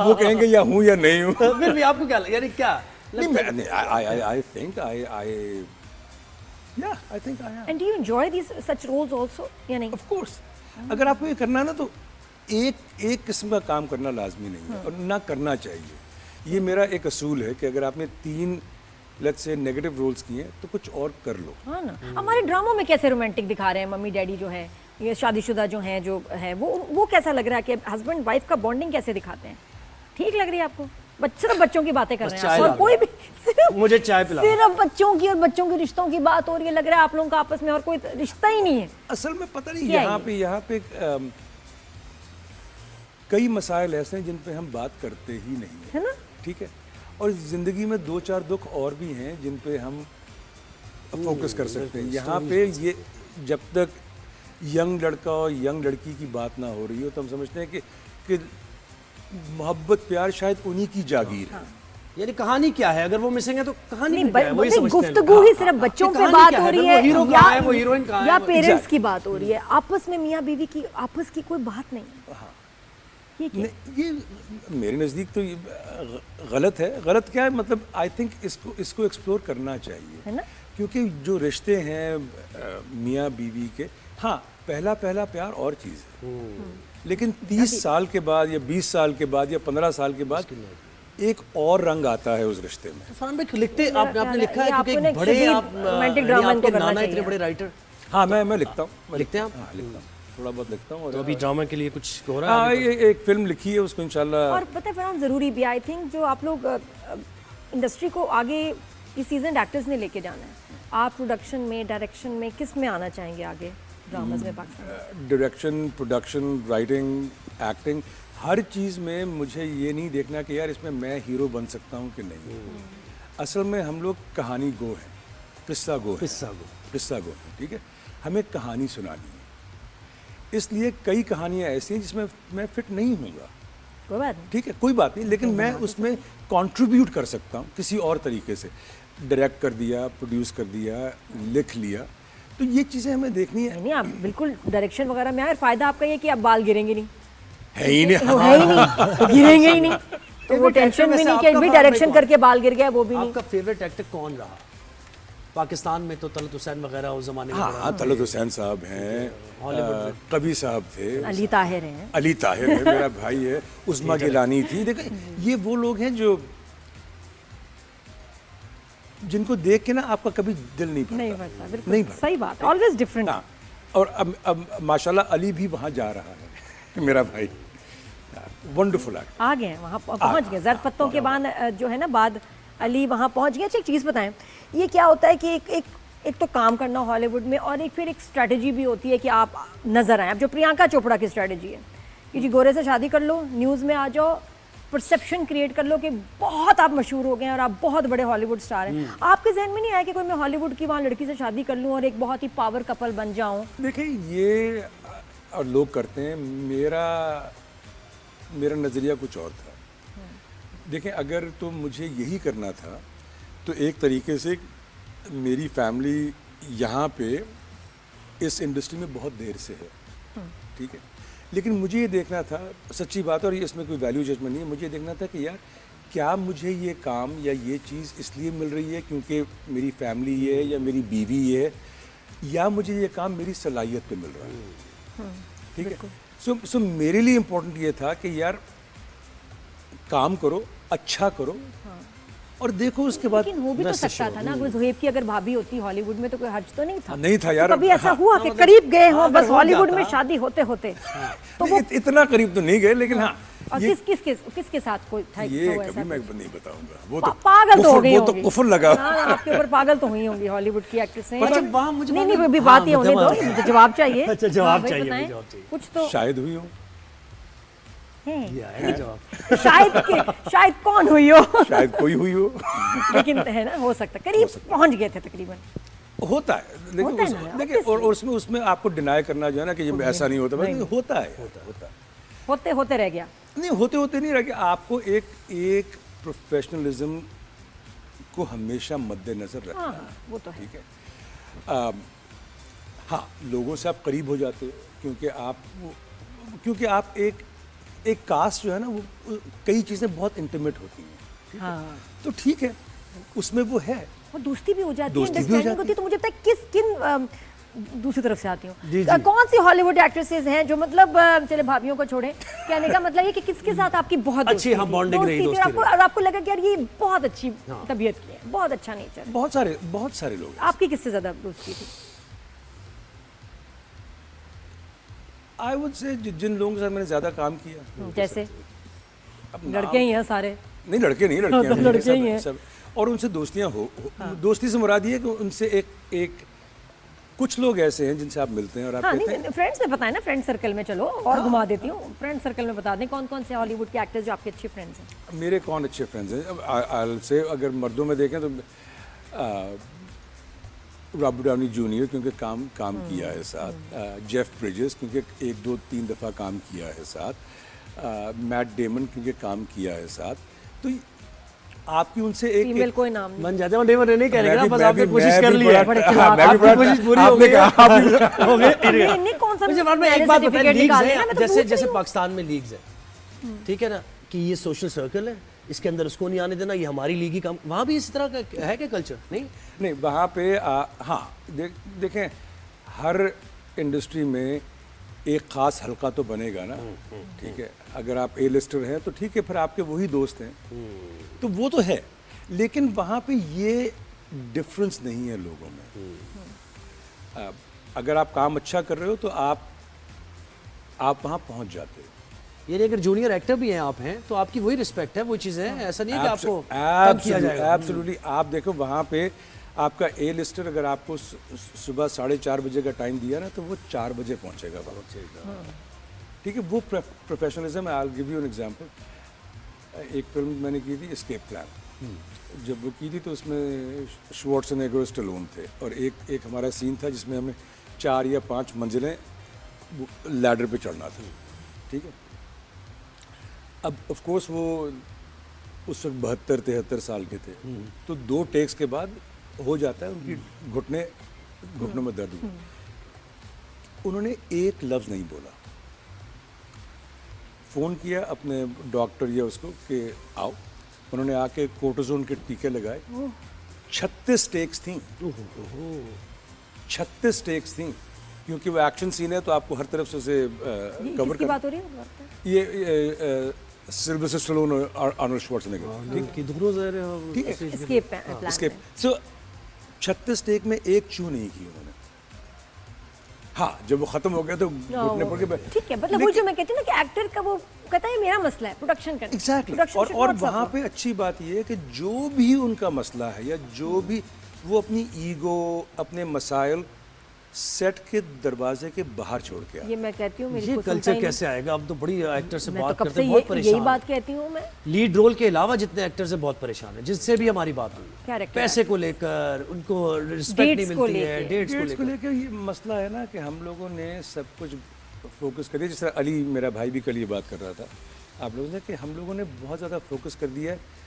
वो कहेंगे या हूँ या नहीं हूँ। फिर भी आपको क्या यानी क्या? नहीं, I think I am. And do you enjoy this such roles also या नहीं? Of course. अगर आपको ये करना है ना, तो एक किस्म का काम करना लाजमी नहीं है, और ना करना चाहिए। ये मेरा एक असूल है कि अगर आपने 3 लेट्स से नेगेटिव रोल्स किए हैं तो कुछ और कर लो। हाँ ना, हमारे ड्रामों में कैसे रोमांटिक दिखा रहे हैं मम्मी डैडी जो है, ये शादीशुदा जो हैं जो है, वो कैसा लग रहा है कि हस्बैंड वाइफ का बॉन्डिंग कैसे दिखाते हैं? ठीक लग रही है आपको? सिर्फ बच्चों की बातें कर रहे हैं आप, और कोई भी मुझे चाय पिला, सिर्फ बच्चों की और बच्चों के रिश्तों की बात हो रही है, लग रहा है आप लोगों का आपस में और कोई रिश्ता ही नहीं है। असल में पता नहीं क्या यहाँ पे कई मसाइल ऐसे हैं जिन पे हम बात करते ही नहीं है ना? ठीक है, और ज़िंदगी में 2-4 दुख और भी हैं जिन पे हम फोकस कर सकते हैं। यहाँ पे ये जब तक यंग लड़का और यंग लड़की की बात ना हो रही हो तो हम समझते हैं कि मोहब्बत प्यार शायद उन्हीं की जागीर है। यानी कहानी क्या है? अगर वो मिसिंग है तो कहानी नहीं, क्या है? वही समझते हैं। गुफ्तगू ही सिर्फ बच्चों पे बात हो रही है, हीरो कहाँ है, वो हीरोइन कहाँ है, या वो- पेरेंट्स की बात हो रही है, आपस में मियाँ बीवी की आपस की कोई बात नहीं है। ये क्या? नहीं, ये मेरे नज़दीक तो ये गलत है। गलत क्या है मतलब, आई थिंक इसको एक्सप्लोर करना चाहिए, है ना? क्योंकि जो रिश्ते हैं मियाँ बीवी के, हाँ पहला प्यार और चीज़ है, लेकिन 30 साल के बाद या 20 साल के बाद या 15 साल के बाद एक और रंग आता है उस रिश्ते में। फरहान भाई लिखते आपने लिखा है ये क्योंकि आपको एक बड़े ना आप romantic drama आपके इनको करना नाना इतने चाहिए। बड़े राइटर, हाँ मैं लिखता हूँ। लिखते हैं आप? हाँ लिखता हूँ, थोड़ा बहुत लिखता हूँ। तो और अभी ड्रामा के लिए कुछ हो रहा हाँ है? एक फिल्म लिखी है, उसको इंशाल्लाह। और पता है फरहान, ज़रूरी भी आई थिंक जो आप लोग इंडस्ट्री को आगे ये सीजन एक्टर्स ने लेके जाना है, आप प्रोडक्शन में डायरेक्शन में किस में आना चाहेंगे आगे ड्रामाज में पाकिस्तान में? डायरेक्शन, प्रोडक्शन, राइटिंग, एक्टिंग, हर चीज़ में मुझे ये नहीं देखना कि यार इसमें मैं हीरो बन सकता हूँ कि नहीं। असल में हम लोग कहानी गो हैं, किस्सा गो है, किस्सा गो है, ठीक है। हमें कहानी सुनानी है, इसलिए कई कहानियाँ ऐसी हैं जिसमें मैं फिट नहीं हूँगा, कोई बात नहीं, ठीक है, कोई बात नहीं, लेकिन मैं उसमें कंट्रीब्यूट कर सकता हूँ किसी और तरीके से। डायरेक्ट कर दिया, प्रोड्यूस कर दिया, लिख लिया, तो ये चीज़ें हमें देखनी है। नहीं आप बिल्कुल डायरेक्शन वगैरह में आए, फायदा आपका ये कि आप बाल गिरेंगे नहीं, है ही नहीं। वो है ही नहीं, गिरेंगे ही नहीं, तो वो टेंशन भी नहीं कि भी डायरेक्शन करके बाल गिर गया, वो भी नहीं। आपका फेवरेट एक्टर कौन रहा पाकिस्तान में? तो तलत हुसैन वगैरह उस जमाने में हाँ, तलत हुसैन साहब हैं, कवि साहब थे, अली ताहिर हैं, अली ताहिर है, मेरा भाई है, उस्मा गिलानी थी। देखो ये वो लोग हैं जो जिनको देख के ना आपका कभी दिल नहीं भरता। नहीं भरता, बिल्कुल नहीं भरता। सही बात, ऑलवेज डिफरेंट। हाँ, और अब माशाल्लाह अली भी वहाँ जा रहा है, मेरा भाई, वंडरफुल एक्टर। आ गए हैं वहाँ, पहुँच गए जर्द पत्तों के बाद जो है ना, बाद अली वहाँ पहुँच गए। अच्छा एक चीज़ बताएं, ये क्या होता है कि एक तो काम करना हॉलीवुड में, और एक फिर एक स्ट्रेटजी भी होती है कि आप नज़र आएँ। अब जो प्रियंका चोपड़ा की स्ट्रेटजी है कि जी गोरे से शादी कर लो, न्यूज़ में आ जाओ, परसेप्शन क्रिएट कर लो कि बहुत आप मशहूर हो गए हैं और आप बहुत बड़े हॉलीवुड स्टार हैं। आपके जहन में नहीं आया कि कोई मैं हॉलीवुड की वहाँ लड़की से शादी कर लूँ और एक बहुत ही पावर कपल बन जाऊँ? देखिए ये और लोग करते हैं, मेरा नज़रिया कुछ और था। देखें अगर तो मुझे यही करना था तो एक तरीके से मेरी फैमिली यहाँ पे इस इंडस्ट्री में बहुत देर से है, ठीक है, लेकिन मुझे ये देखना था, सच्ची बात है और ये इसमें कोई वैल्यू जजमेंट नहीं है, मुझे देखना था कि यार क्या मुझे ये काम या ये चीज़ इसलिए मिल रही है क्योंकि मेरी फैमिली है या मेरी बीवी है, या मुझे ये काम मेरी सलाहियत पे मिल रहा है, ठीक है। सो मेरे लिए इम्पोर्टेंट ये था कि यार काम करो, अच्छा करो, और देखो उसके बाद। लेकिन हो भी तो सकता था ना, अगर जुहेब की अगर भाभी होती हॉलीवुड में तो कोई हर्ज तो नहीं था। नहीं था यार, तो कभी ऐसा हुआ कि करीब गए हो बस हॉलीवुड में शादी होते होते? तो वो इतना करीब तो नहीं गए, लेकिन हाँ और किसके साथ कोई था? ये ऐसा कभी मैं नहीं बताऊंगा, वो तो पागल तो हो गई वो तो कुफर लगा। आपके ऊपर पागल तो हुई होंगी हॉलीवुड की एक्ट्रेसें। अच्छा वहाँ मुझे नहीं अभी बात ये होने दो, मुझे जवाब चाहिए। अच्छा जवाब भाई चाहिए, बताएं, जवाब चाहिए। कुछ तो शायद हुई हो, ये आएगा जवाब। शायद कौन हुई हो, शायद कोई हुई हो, लेकिन है ना, हो सकता करीब पहुंच गए थे तकरीबन। होता है, देखिए और उसमें आपको डिनाई करना जो है ना कि ये ऐसा नहीं होता, बस होता है, होते होते रह गया। नहीं होते नहीं रह गया। आपको एक प्रोफेशनलिज्म को हमेशा मद्देनजर रखना है, वो तो है। ठीक है। हाँ लोगों से आप करीब हो जाते हो क्योंकि आप एक कास्ट जो है ना, वो कई चीज़ें बहुत इंटीमेट होती हैं, हाँ तो ठीक है, उसमें वो है, और दोस्ती भी हो जाती है, दोस्ती भी हो अंडरस्टैंडिंग जाती होती है। तो मुझे पता है किन दूसरी तरफ से आती जी, हूँ, जी। कौन सी हॉलीवुड एक्ट्रेसेस हैं जो मतलब चले भाभीियों को छोड़े, कहने का मतलब ये कि किसके साथ आपकी बहुत अच्छी, दोस्ती हाँ, थी, bonding रही, थी, दोस्ती आपको रही। और आपको लगा कि यार ये बहुत अच्छी तबीयत की है, बहुत अच्छा नेचर, बहुत सारे लोग हैं। आपकी किससे ज्यादा दोस्ती थी? आई वुड से जिन लोगों के साथ मैंने ज़्यादा काम किया, जैसे अब नाम- लड़के ही हैं सारे, नहीं लड़के नहीं, लड़कियां तो भी हैं, लड़के ही हैं। सब और उनसे दोस्तियां दोस्ती से मुराद ये है कि उनसे एक कुछ लोग ऐसे हैं जिनसे आप मिलते हैं और आप हाँ कहते हैं नहीं फ्रेंड्स में पता है ना, फ्रेंड सर्कल में चलो और घुमा देती हूँ, फ्रेंड सर्कल में बता दें कौन कौन से हॉलीवुड के एक्टर्स जो आपके अच्छे फ्रेंड्स हैं? मेरे कौन अच्छे फ्रेंड्स हैं। अब I'll say अगर मर्दों में देखें तो रॉबर्ट डाउनी जूनियर क्योंकि काम किया है साथ, जेफ ब्रिजेस क्योंकि 1-2-3 दफ़ा काम किया है साथ, मैट डेमन क्योंकि काम किया है साथ। तो आपकी उनसे फीमेल कोई नाम नहीं। बन जाते हैं डेमन नहीं करेगा, मैं बस भी- आपने मैं कोशिश भी कर ली बड़ा- है, बड़े हाँ, खिलाफ, मैं भी आपकी बड़ा- कोशिश पूरी हो आपने गई कहा आप भी- हो गई। नहीं नहीं कौन सा मुझे बाद में मैंने एक बात बताइए, certificate लीग्स निकाले हैं, ना, मैं तो जैसे पूछ जैसे रही हूँ। पाकिस्तान में लीग्स है, ठीक है ना, कि ये सोशल सर्कल है, इसके अंदर उसको नहीं आने देना, ये हमारी लीग ही काम, वहाँ भी इस तरह का है क्या कल्चर? नहीं वहाँ पे हाँ देखें, हर इंडस्ट्री में एक ख़ास हलका तो बनेगा ना, ठीक है। अगर आप ए लिस्टर हैं तो ठीक है, फिर आपके वही दोस्त हैं, तो वो तो है, लेकिन वहाँ पे ये डिफरेंस नहीं है लोगों में। अगर आप काम अच्छा कर रहे हो तो आप वहाँ पहुँच जाते हो। यानी अगर जूनियर एक्टर भी हैं आप हैं तो आपकी वही रिस्पेक्ट है, वो चीज़ है, ऐसा नहीं है कि आपको तंग किया जाएगा। एब्सोल्युटली। आप देखो वहाँ पे आपका ए लिस्टर अगर आपको सुबह 4:30 बजे का टाइम दिया ना तो वो 4 बजे पहुँचेगा वहाँ, ठीक है। वो प्रोफेशनलिज्म है। I will give you an example. एक फिल्म मैंने की थी एस्केप प्लान, जब वो की थी तो उसमें श्वार्ज़नेगर और स्टैलोन थे, और एक हमारा सीन था जिसमें हमें 4 या 5 मंजिलें लैडर पे चढ़ना था, ठीक है। अब ऑफ कोर्स वो उस वक्त 72-73 साल के थे, तो 2 टेक्स के बाद हो जाता है, उनकी घुटनों में दर्द हुआ। उन्होंने एक लफ्ज़ नहीं बोला, फ़ोन किया अपने डॉक्टर या उसको कि आओ, उन्होंने आके कोर्टिज़ोन के टीके लगाए। 36 टेक्स थी, 36 टेक्स थी, क्योंकि वो एक्शन सीन है तो आपको हर तरफ से उसे कवर किसकी कर। बात हो रही है? ये सिल्वेस्टर स्टैलोन और आर्नल्ड श्वार्ज़नेगर, ठीक कि दोनों ज़ाहिर है, ठीक है। एस्केप प्लान इसके सो 36 टेक में एक चू नहीं की उन्होंने। हाँ, जब वो खत्म हो गया तो घुटने पड़ के ठीक है, मतलब वो जो मैं कहती हूँ ना कि एक्टर का वो कहता है मेरा मसला है प्रोडक्शन करना। एग्जैक्टली। और वहाँ पे अच्छी बात ये है कि जो भी उनका मसला है या जो भी वो अपनी ईगो, अपने मसाइल सेट के दरवाजे के बाहर छोड़ के आए। ये मैं कहती हूँ मेरी ये को सुनता कल्चर ही कैसे आएगा? अब तो बड़ी एक्टर से नहीं। मैं बात तो कब करते से हैं, बहुत यही परेशान बात कहती हूँ मैं। लीड रोल के अलावा जितने एक्टर से बहुत परेशान है, जिससे भी हमारी बात हुई, Character पैसे को लेकर उनको रिस्पेक्ट नहीं Dates को मिलती है, लेके। डेट्स को डेट्स को लेकर। लेकर ये मसला है ना कि हम लोगों ने सब कुछ फोकस कर दिया। जिस तरह अली, मेरा भाई भी कल ये बात कर रहा था आप लोगों ने, कि हम लोगों ने बहुत ज़्यादा फोकस कर दिया है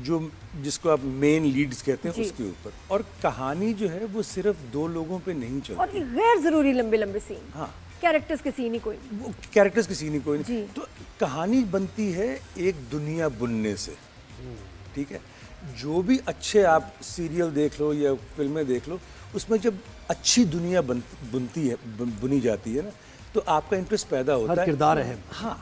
जो जिसको आप मेन लीड्स कहते हैं जी। उसके ऊपर, और कहानी जो है वो सिर्फ 2 लोगों पे नहीं और चलती। ये गैर जरूरी लंबे लंबे सीन, हाँ, कैरेक्टर्स के सीन ही कोई नहीं। वो कैरेक्टर्स की सीन ही कोई जी। नहीं, तो कहानी बनती है एक दुनिया बुनने से, ठीक है। जो भी अच्छे आप सीरियल देख लो या फिल्में देख लो, उसमें जब अच्छी दुनिया बुनती है, बुनी जाती है ना, तो आपका इंटरेस्ट पैदा होता हर है। किरदार अहम। हाँ,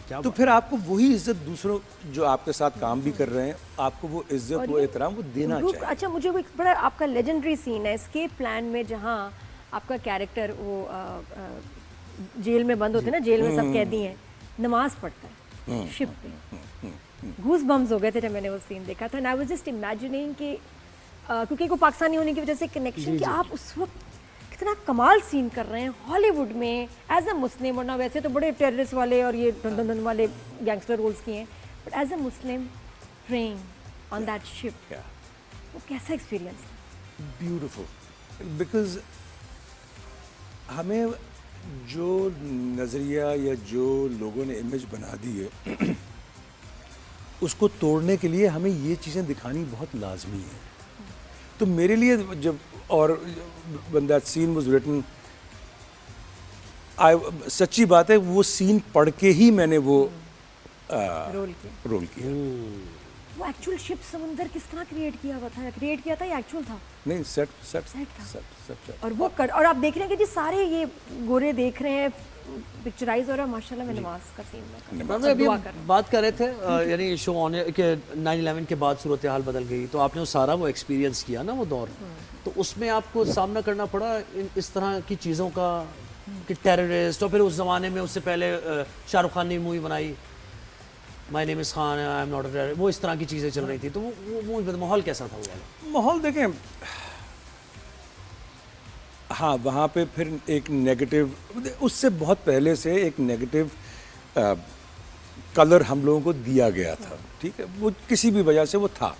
क्या तो फिर आपको वही इज्जत दूसरों जो आपके साथ काम भी कर रहे हैं, आपको वो इज्जत वो एहतराम वो देना चाहिए। अच्छा, मुझे वो एक बड़ा आपका लेजेंडरी सीन है एस्केप प्लान में, जहाँ आपका कैरेक्टर वो जेल में बंद होते हैं ना, जेल में सब कैदी हैं, नमाज पढ़ता है शिप पे। गूज बम्स हो गए थे जब मैंने वो सीन देखा था। And I was just imagining कि क्योंकि वो पाकिस्तानी होने की वजह से कनेक्शन, कि आप उस वक्त कितना कमाल सीन कर रहे हैं हॉलीवुड में एज अ मुस्लिम, वरना वैसे तो बड़े टेररिस्ट वाले और ये डन वाले गैंगस्टर रोल्स किए हैं, but as a Muslim praying on that ship, वो कैसा एक्सपीरियंस था? ब्यूटीफुल, बिकॉज हमें जो नज़रिया या जो लोगों ने इमेज बना दी है उसको तोड़ने के लिए हमें ये चीज़ें दिखानी बहुत लाजमी है। तो मेरे लिए जब, और when that scene was written, सच्ची बात है वो सीन पढ़ के ही मैंने वो रोल किया। रोल किया। वो एक्चुअल शिप समुंदर किस तरह क्रिएट किया हुआ था, क्रिएट किया था या एक्चुअल था? नहीं, सेट था। सेट। और वो और आप देख रहे हैं कि जी सारे ये गोरे देख रहे हैं पिक्चराइज हो रहा है माशाल्लाह में नमाज का सीन में। मैम अभी हम बात कर रहे थे यानी शो ऑन के 9/11 के बाद सूरत हाल बदल गई, तो आपने वो सारा वो एक्सपीरियंस किया ना वो दौर, तो उसमें आपको सामना करना पड़ा इस तरह की चीज़ों का कि टेररिस्ट, और फिर उस ज़माने में उससे पहले शाहरुख खान ने मूवी बनाई my name is Khan I am not a terrorist, वो इस तरह की चीज़ें चल रही थी, तो वो माहौल कैसा था वो वाला? माहौल देखें, हाँ वहाँ पे फिर एक नेगेटिव, उससे बहुत पहले से एक नेगेटिव कलर हम लोगों को दिया गया था, ठीक है, वो किसी भी वजह से वो था,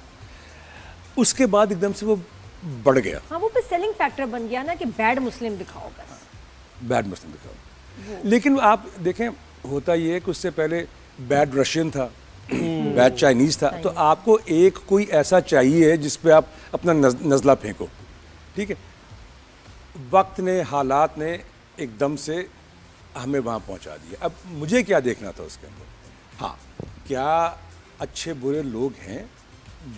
उसके बाद एकदम से वो बढ़ गया। हाँ वो पे सेलिंग फैक्टर बन गया ना कि बैड मुस्लिम दिखाओ बस, बैड मुस्लिम दिखाओ। लेकिन आप देखें, होता ये है कि उससे पहले बैड रशियन था, बैड चाइनीज़ था, तो आपको एक कोई ऐसा चाहिए जिस पे आप अपना नज़ला फेंको, ठीक है। वक्त ने, हालात ने एकदम से हमें वहाँ पहुँचा दिया। अब मुझे क्या देखना था उसके अंदर, हाँ क्या अच्छे बुरे लोग हैं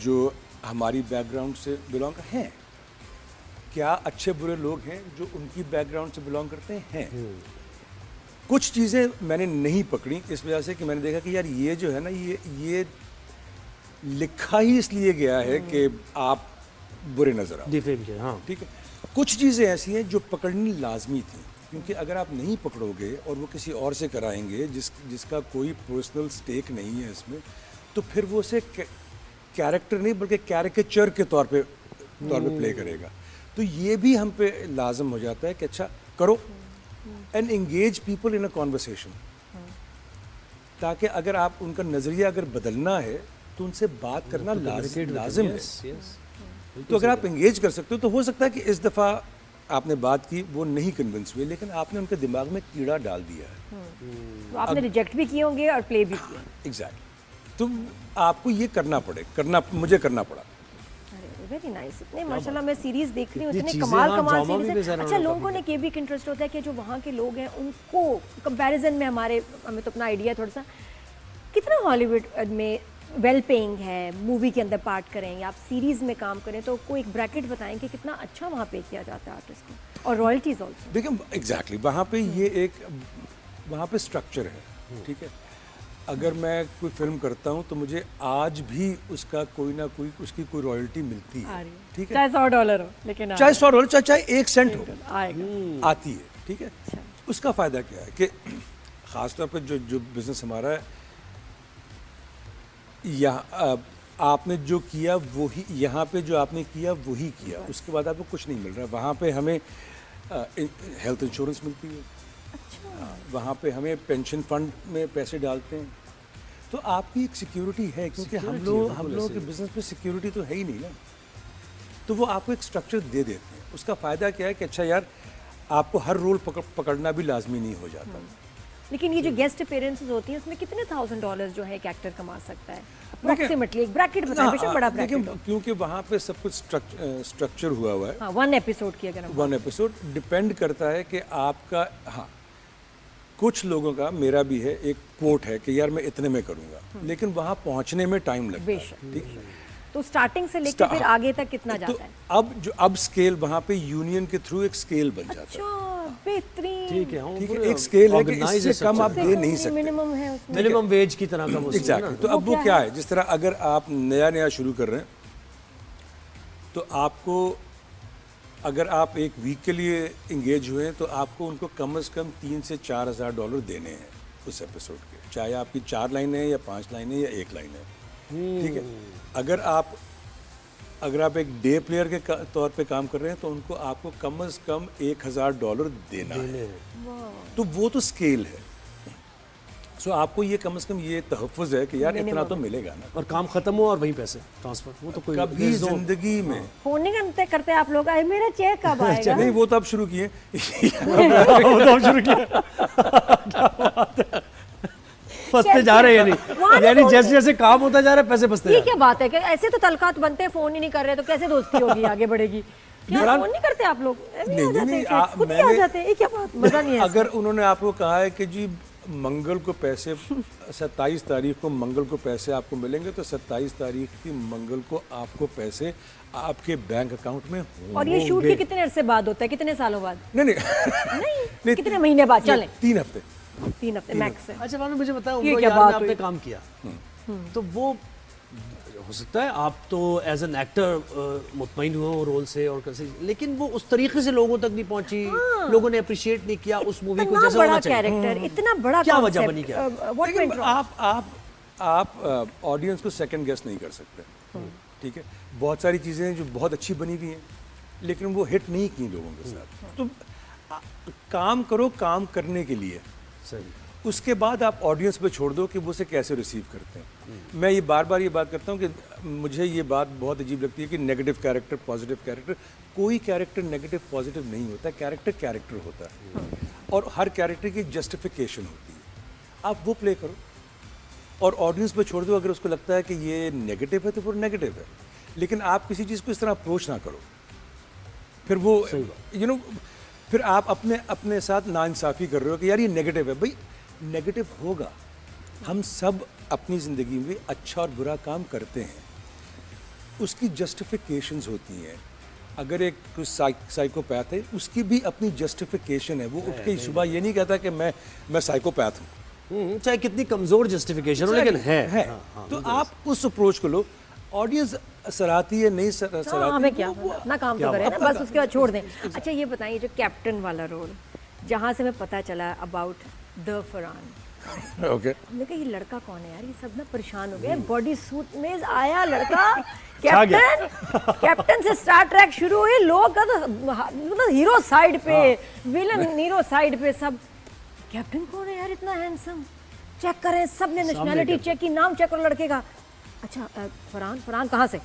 जो हमारी बैकग्राउंड से बिलोंग हैं, क्या अच्छे बुरे लोग हैं जो उनकी बैकग्राउंड से बिलोंग करते हैं। कुछ चीज़ें मैंने नहीं पकड़ी इस वजह से कि मैंने देखा कि यार ये जो है ना, ये लिखा ही इसलिए गया है कि आप बुरे नजर आओ, डिफेम के, हाँ ठीक है। कुछ चीज़ें ऐसी हैं जो पकड़नी लाजमी थी, क्योंकि अगर आप नहीं पकड़ोगे और वो किसी और से कराएंगे जिसका कोई पर्सनल स्टेक नहीं है इसमें, तो फिर वो उसे कैरेक्टर नहीं बल्कि कैरिकेचर के तौर पे प्ले करेगा। तो ये भी हम पे लाजम हो जाता है कि अच्छा करो and engage people in a conversation, ताकि अगर आप उनका नज़रिया अगर बदलना है तो उनसे बात करना लाजिम है। तो अगर आप एंगेज कर सकते हो तो हो सकता है कि इस दफ़ा आपने बात की, वो नहीं कन्विंस हुए, लेकिन आपने उनके दिमाग में कीड़ा डाल दिया है। तो आपने रिजेक्ट भी किए होंगे और प्ले भी किया। एग्जैक्टली। तो आपको ये मुझे करना पड़ा। Very nice. इतने माशाल्लाह मैं सीरीज देख रही हूँ, इतने चीज़ें, कमाल हाँ, ड्रामा सीरीज भी है। अच्छा लोगों ने ये भी एक इंटरेस्ट होता है कि जो वहाँ के लोग हैं उनको कंपैरिजन में हमें तो अपना आइडिया थोड़ा सा, कितना हॉलीवुड में वेल पेइंग है, मूवी के अंदर पार्ट करें या आप सीरीज में काम करें, तो कोई एक ब्रैकेट बताएं कि कितना अच्छा वहाँ पे किया जाता है आर्टिस्ट को, और रॉयल्टीज ऑल्सो। देखिए एग्जैक्टली वहाँ पे वहाँ पे स्ट्रक्चर है, ठीक है। अगर मैं कोई फिल्म करता हूँ तो मुझे आज भी उसका कोई ना कोई उसकी कोई रॉयल्टी मिलती है, ठीक है, चाहे $100 हो, लेकिन चाहे $100 चाहे 1 सेंट हो, आती है, ठीक है। उसका फ़ायदा क्या है कि ख़ासतौर पर जो बिज़नेस हमारा है, यहाँ आपने जो किया वही, यहाँ पे जो आपने किया वही किया, उसके बाद आपको कुछ नहीं मिल रहा। वहाँ पे हमें हेल्थ इंश्योरेंस मिलती है, वहाँ पे हमें पेंशन फंड में पैसे डालते हैं, तो आपकी एक सिक्योरिटी है, क्योंकि हम लोगों के बिजनेस पे सिक्योरिटी तो है ही नहीं ना, तो वो आपको एक स्ट्रक्चर दे देते हैं। उसका फ़ायदा क्या है कि अच्छा यार आपको हर रोल पकड़ना भी लाजमी नहीं हो जाता। लेकिन ये जो गेस्ट अपीयरेंसेस होती हैं उसमें कितने $1,000 जो है एक एक्टर कमा सकता है अप्रोक्सीमेटली? एक ब्रैकेट बताएं, बेशक बड़ा ब्रैकेट हो, क्योंकि वहाँ पे सब कुछ स्ट्रक्चर हुआ है। हाँ, 1 एपिसोड की अगर हम 1 एपिसोड डिपेंड करता है कि आपका, हाँ कुछ लोगों का, मेरा भी है, एक कोट है कि यार मैं इतने में करूँगा, लेकिन वहाँ पहुँचने में टाइम लगता है, ठीक है। तो स्टार्टिंग से लेकर फिर आगे तक कितना जाता है? अब स्केल वहाँ पे यूनियन के थ्रू एक स्केल बन जाता है। अच्छा, बेहतरीन। ठीक है, ठीक है, एक स्केल है कि इससे कम आप दे नहीं सकते, मिनिमम है उसमें, मिनिमम वेज की तरह का वो एग्जैक्टली। तो अब वो क्या है, जिस तरह अगर आप नया शुरू कर रहे हैं तो आपको, अगर आप एक वीक के लिए इंगेज हुए हैं तो आपको उनको कम से कम $3,000 से $4,000 देने हैं उस एपिसोड के, चाहे आपकी 4 लाइनें हैं या 5 लाइनें या 1 लाइन है, ठीक है। अगर आप एक डे प्लेयर के तौर पे काम कर रहे हैं तो उनको आपको कम से कम $1,000 देना है, तो वो तो स्केल है। सो आपको ये कम से कम ये तहफ़्फ़ुज़ है कि यार इतना तो मिलेगा ना, और काम खत्म हो और वहीं पैसे ट्रांसफर, वो तो कोई कभी जिंदगी में फोन नहीं करते आप लोग, अरे मेरा चेक कब आएगा? नहीं, वो तो आप शुरू किए फंसते जा रहे हैं, यानी जैसे जैसे काम होता जा रहा है पैसे फंसते जा ये रहे क्या बात है कि ऐसे तो तलकात बनते हैं, फोन ही नहीं कर रहे तो कैसे दोस्ती होगी, आगे बढ़ेगी? क्या फोन नहीं करते आप लोग? नहीं, खुद ही आ जाते हैं, ये क्या बात, मजा नहीं है। अगर उन्होंने आपको कहा है कि जी मंगल को पैसे 27 तारीख को मंगल को पैसे आपको मिलेंगे, तो 27 तारीख की मंगल को आपको पैसे आपके बैंक अकाउंट में होंगे। और ये शूट के कितने अरसे बाद होता है, कितने सालों बाद? नहीं नहीं कितने महीने बाद? चलें 3 हफ्ते। 3 हफ्ते मैक्स है। अच्छा मानो मुझे बताओ, ये वो क्या यार बात में आपने हुई? काम किया तो वो हो सकता है आप तो एज एन एक्टर मुतमईन हुए हो रोल से और कैसे, लेकिन वो उस तरीके से लोगों तक नहीं पहुंची, लोगों ने अप्रिशिएट नहीं किया उस मूवी को इतना जैसे बड़ा होना चाहिए। कैरेक्टर, इतना बड़ा क्या वजह concept, बनी क्या? what went wrong? आप ऑडियंस को सेकंड गेस नहीं कर सकते, ठीक है। बहुत सारी चीज़ें हैं जो बहुत अच्छी बनी हुई हैं, लेकिन वो हिट नहीं की लोगों के साथ। तो काम करो काम करने के लिए, सही। उसके बाद आप ऑडियंस पे छोड़ दो कि वो उसे कैसे रिसीव करते हैं। मैं ये बार बार ये बात करता हूँ कि मुझे ये बात बहुत अजीब लगती है कि नेगेटिव कैरेक्टर पॉजिटिव कैरेक्टर, कोई कैरेक्टर नेगेटिव पॉजिटिव नहीं होता, कैरेक्टर होता है और हर कैरेक्टर की जस्टिफिकेशन होती है, आप वो प्ले करो और ऑडियंस पे छोड़ दो। अगर उसको लगता है कि ये नेगेटिव है तो वो नेगेटिव है, लेकिन आप किसी चीज़ को इस तरह अप्रोच ना करो, फिर वो फिर आप अपने साथ नाइंसाफ़ी कर रहे हो कि यार ये नेगेटिव है। भाई नेगेटिव होगा, हम सब अपनी ज़िंदगी में अच्छा और बुरा काम करते हैं, उसकी जस्टिफिकेशंस होती हैं। अगर एक कुछ साइकोपैथ है, उसकी भी अपनी जस्टिफिकेशन है। वो उठ के सुबह ये नहीं कहता कि मैं साइकोपैथ हूँ, चाहे कितनी कमजोर जस्टिफिकेशन हो, लेकिन है। तो आप उस अप्रोच को लो। ऑडियंस सराहती है नहीं सराहती, हमें क्या, अपना काम तो करें ना, बस उसके बाद छोड़ दें। अच्छा ये बताइए, जो कैप्टन वाला रोल, जहाँ से हमें पता चला अबाउट द फरहान, ओके, हमने कहा ये लड़का कौन है यार, ये सब ना परेशान हो गए, बॉडी सूट में आया लड़का, कैप्टन से स्टार ट्रैक शुरू हुई, लोग का तो मतलब हीरो साइड पे, विलन हीरो साइड पे, सब कैप्टन कौन है यार इतना हैंडसम, चेक करें, सब ने नेशनैलिटी चेक की, नाम चेक करो लड़के का। अच्छा फरहान कहाँ से?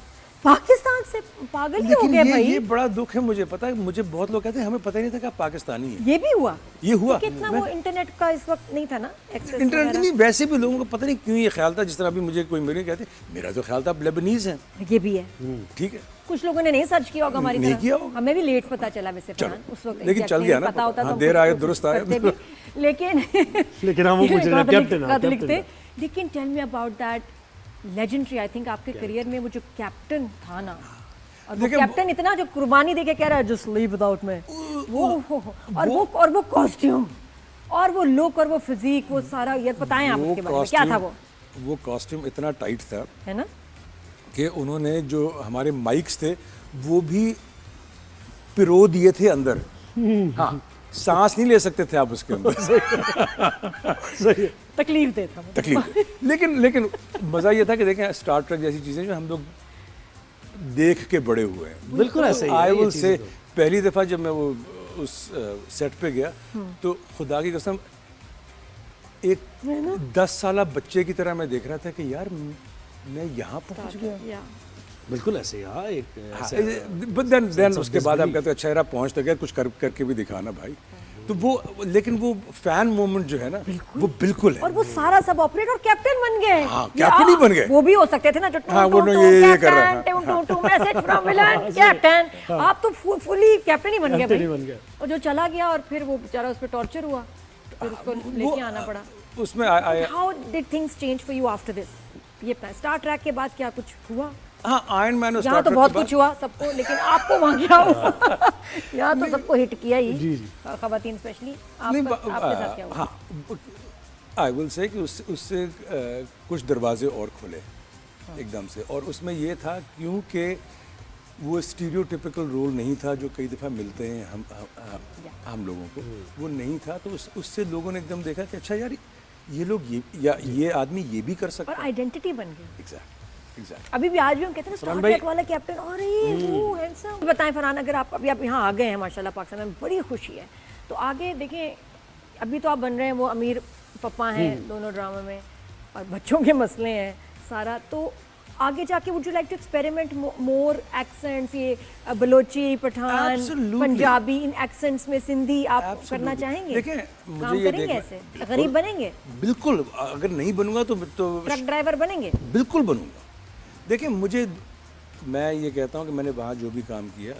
पाकिस्तान से। पागल ही हो गए भाई। ये बड़ा दुख है, मुझे पता है। मुझे बहुत लोग कहते हैं हमें पता ही नहीं था कि आप पाकिस्तानी हैं। ये भी हुआ, ये हुआ। तो कितना वो इंटरनेट का इस वक्त नहीं था ना एक्सेस, इंटरनेट नहीं, वैसे भी लोगों को पता नहीं क्यों ये ख्याल था, जिस तरह भी मुझे कोई मेरे कहते, मेरा तो ख्याल था आप लेबनीज हैं। ये भी है, ठीक है, कुछ लोगों ने नहीं सर्च किया होगा हमारी नहीं तरह, किया होगा। हमें भी लेट पता चला वैसे फरहान उस वक्त, लेकिन चल गया ना, पता होता हाँ, तो देर आए दुरुस्त आए। लेकिन हम वो पूछ रहे हैं कैप्टन लिखते। लेकिन tell me about that legendary, I think आपके करियर में वो जो कैप्टन था ना, और वो कैप्टन इतना जो कुर्बानी देके कह रहा है जस्ट लीव विदाउट में, और वो कॉस्ट्यूम और वो लुक और वो फिजिक, वो सारा, यार बताएं आप उसके बारे में, क्या था वो कॉस्ट्यूम इतना टाइट था, है ना, कि उन्होंने जो हमारे माइक्स थे वो भी पिरो दिए थे अंदर। हाँ, सांस नहीं ले सकते थे आप उसके अंदर। तकलीफ देता था। तकलीफ लेकिन मज़ा ये था कि देखें स्टार ट्रेक जैसी चीज़ें जो हम लोग देख के बड़े हुए हैं, बिल्कुल ऐसे ही है। आई विल से पहली दफ़ा जब मैं वो उस सेट पे गया तो खुदा की कसम एक 10 साला बच्चे की तरह मैं देख रहा था कि यार मैं यहाँ पहुँच गया। बिल्कुल ऐसे ही, हाँ, एक बट देन उसके बाद आप कहते हैं अच्छा यार आप पहुँच तो गया, कुछ करके भी दिखाना भाई। तो वो, लेकिन वो फैन मोमेंट जो है ना, वो बिल्कुल है। और वो सारा सब ऑपरेट और कैप्टन बन गए। हाँ, कैप्टन ही बन गए। वो भी हो सकते थे ना जो हाँ, वो ये कर रहा to message from villain captain, आप तो फुली कैप्टन ही बन गए। और जो चला गया और फिर वो बेचारा उस पर टॉर्चर हुआ, फिर उसको लेके आना पड़ा उसमें। How did things change for you after this? ये स्टार ट्रैक के बाद क्या कुछ हुआ? हाँ, आयरन मैन यहाँ तो बहुत कुछ हुआ सबको, लेकिन आपको वहाँ क्या हुआ? यहाँ तो सबको हिट किया ही, खवातीन स्पेशली, आपके साथ क्या हुआ? हाँ, आई विल से कि उससे कुछ दरवाजे और खुले एकदम से, और उसमें ये था क्योंकि वो स्टीरियोटिपिकल रोल नहीं था जो कई दफ़ा मिलते हैं हम लोगों को, वो नहीं था। तो उससे लोगों ने एकदम देखा कि अच्छा यार ये लोग ये आदमी ये भी कर सकता है, और आइडेंटिटी बन गई। एग्जैक्ट। अभी भी आज भी हम कहते हैं स्टार ट्रैक वाला कैप्टन, और वो हैंडसम। बताएं फरहान, अगर आप अभी यहाँ आ गए हैं माशाल्लाह पाकिस्तान में, बड़ी खुशी है, तो आगे देखें, अभी तो आप बन रहे हैं वो अमीर पप्पा हैं दोनों ड्रामा में, और बच्चों के मसले हैं सारा, तो आगे जाके would you like to experiment more accents, ये बलोची, पठान, पंजाबी, इन एक्सेंट्स में सिंधी आप करना चाहेंगे? देखें, काम करेंगे ऐसे, गरीब बनेंगे? बिल्कुल, अगर नहीं बनूंगा तो ट्रक ड्राइवर बनेंगे? बिल्कुल बनूंगा। देखिए मैं ये कहता हूँ कि मैंने वहाँ जो भी काम किया,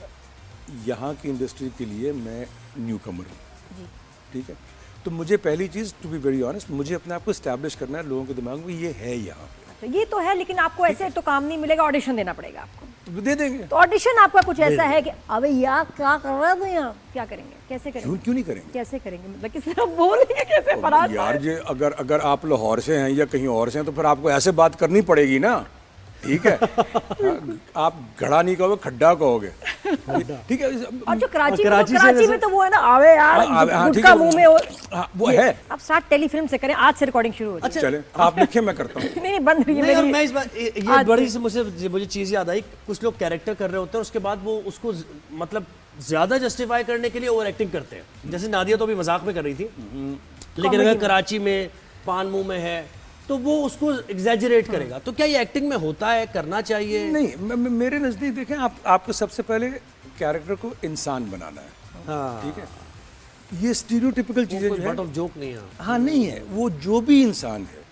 यहाँ की इंडस्ट्री के लिए मैं न्यू कमर हूँ, ठीक है। तो मुझे पहली चीज़, टू बी वेरी ऑनेस्ट, मुझे अपने आप को इस्टेब्लिश करना है लोगों के दिमाग में ये है यहाँ पे। तो ये तो है, लेकिन आपको ऐसे तो काम नहीं मिलेगा, ऑडिशन देना पड़ेगा आपको। तो दे देंगे। तो ऑडिशन आपका कुछ ऐसा है कि अबे यार क्या कर रहा है यहाँ, क्या करेंगे, कैसे करेंगे? क्यों नहीं करेंगे? कैसे करेंगे मतलब किस तरह बोलेंगे, कैसे फराज यार ये अगर आप लाहौर से हैं या कहीं और से हैं तो फिर आपको ऐसे बात करनी पड़ेगी ना, ठीक है? आप घड़ा नहीं कहोगे, खड्डा कहोगे, ठीक है? और जो कराची में, कराची से कराची में तो वो है ना, आवे यार हाँ, ठीक गुटका है, मुंह में हो। हाँ, वो है। आप स्टार्ट टेलीफिल्म से करें, आज से रिकॉर्डिंग शुरू हो जाए। चले आप लिखे, मैं करता हूँ। नहीं बंद रही है नहीं, और मेरी। मैं इस बात ये आज बड़ी सी मुझे चीज़ याद आई, कुछ लोग कैरेक्टर कर रहे होते हैं और उसके बाद वो उसको मतलब ज़्यादा जस्टिफाई करने के लिए ओवर एक्टिंग करते हैं। जैसे नादिया तो अभी मजाक में कर रही थी, लेकिन अगर कराची में पान मुंह में है तो वो उसको एग्जैजरेट करेगा। तो क्या ये एक्टिंग में होता है, करना चाहिए? नहीं, मेरे नज़दीक देखें, आपको सबसे पहले कैरेक्टर को इंसान बनाना है, हाँ, ठीक है? ये स्टीरियोटिपिकल चीज़ें जो बट है, ऑफ जोक नहीं है। हाँ नहीं है, वो जो भी इंसान है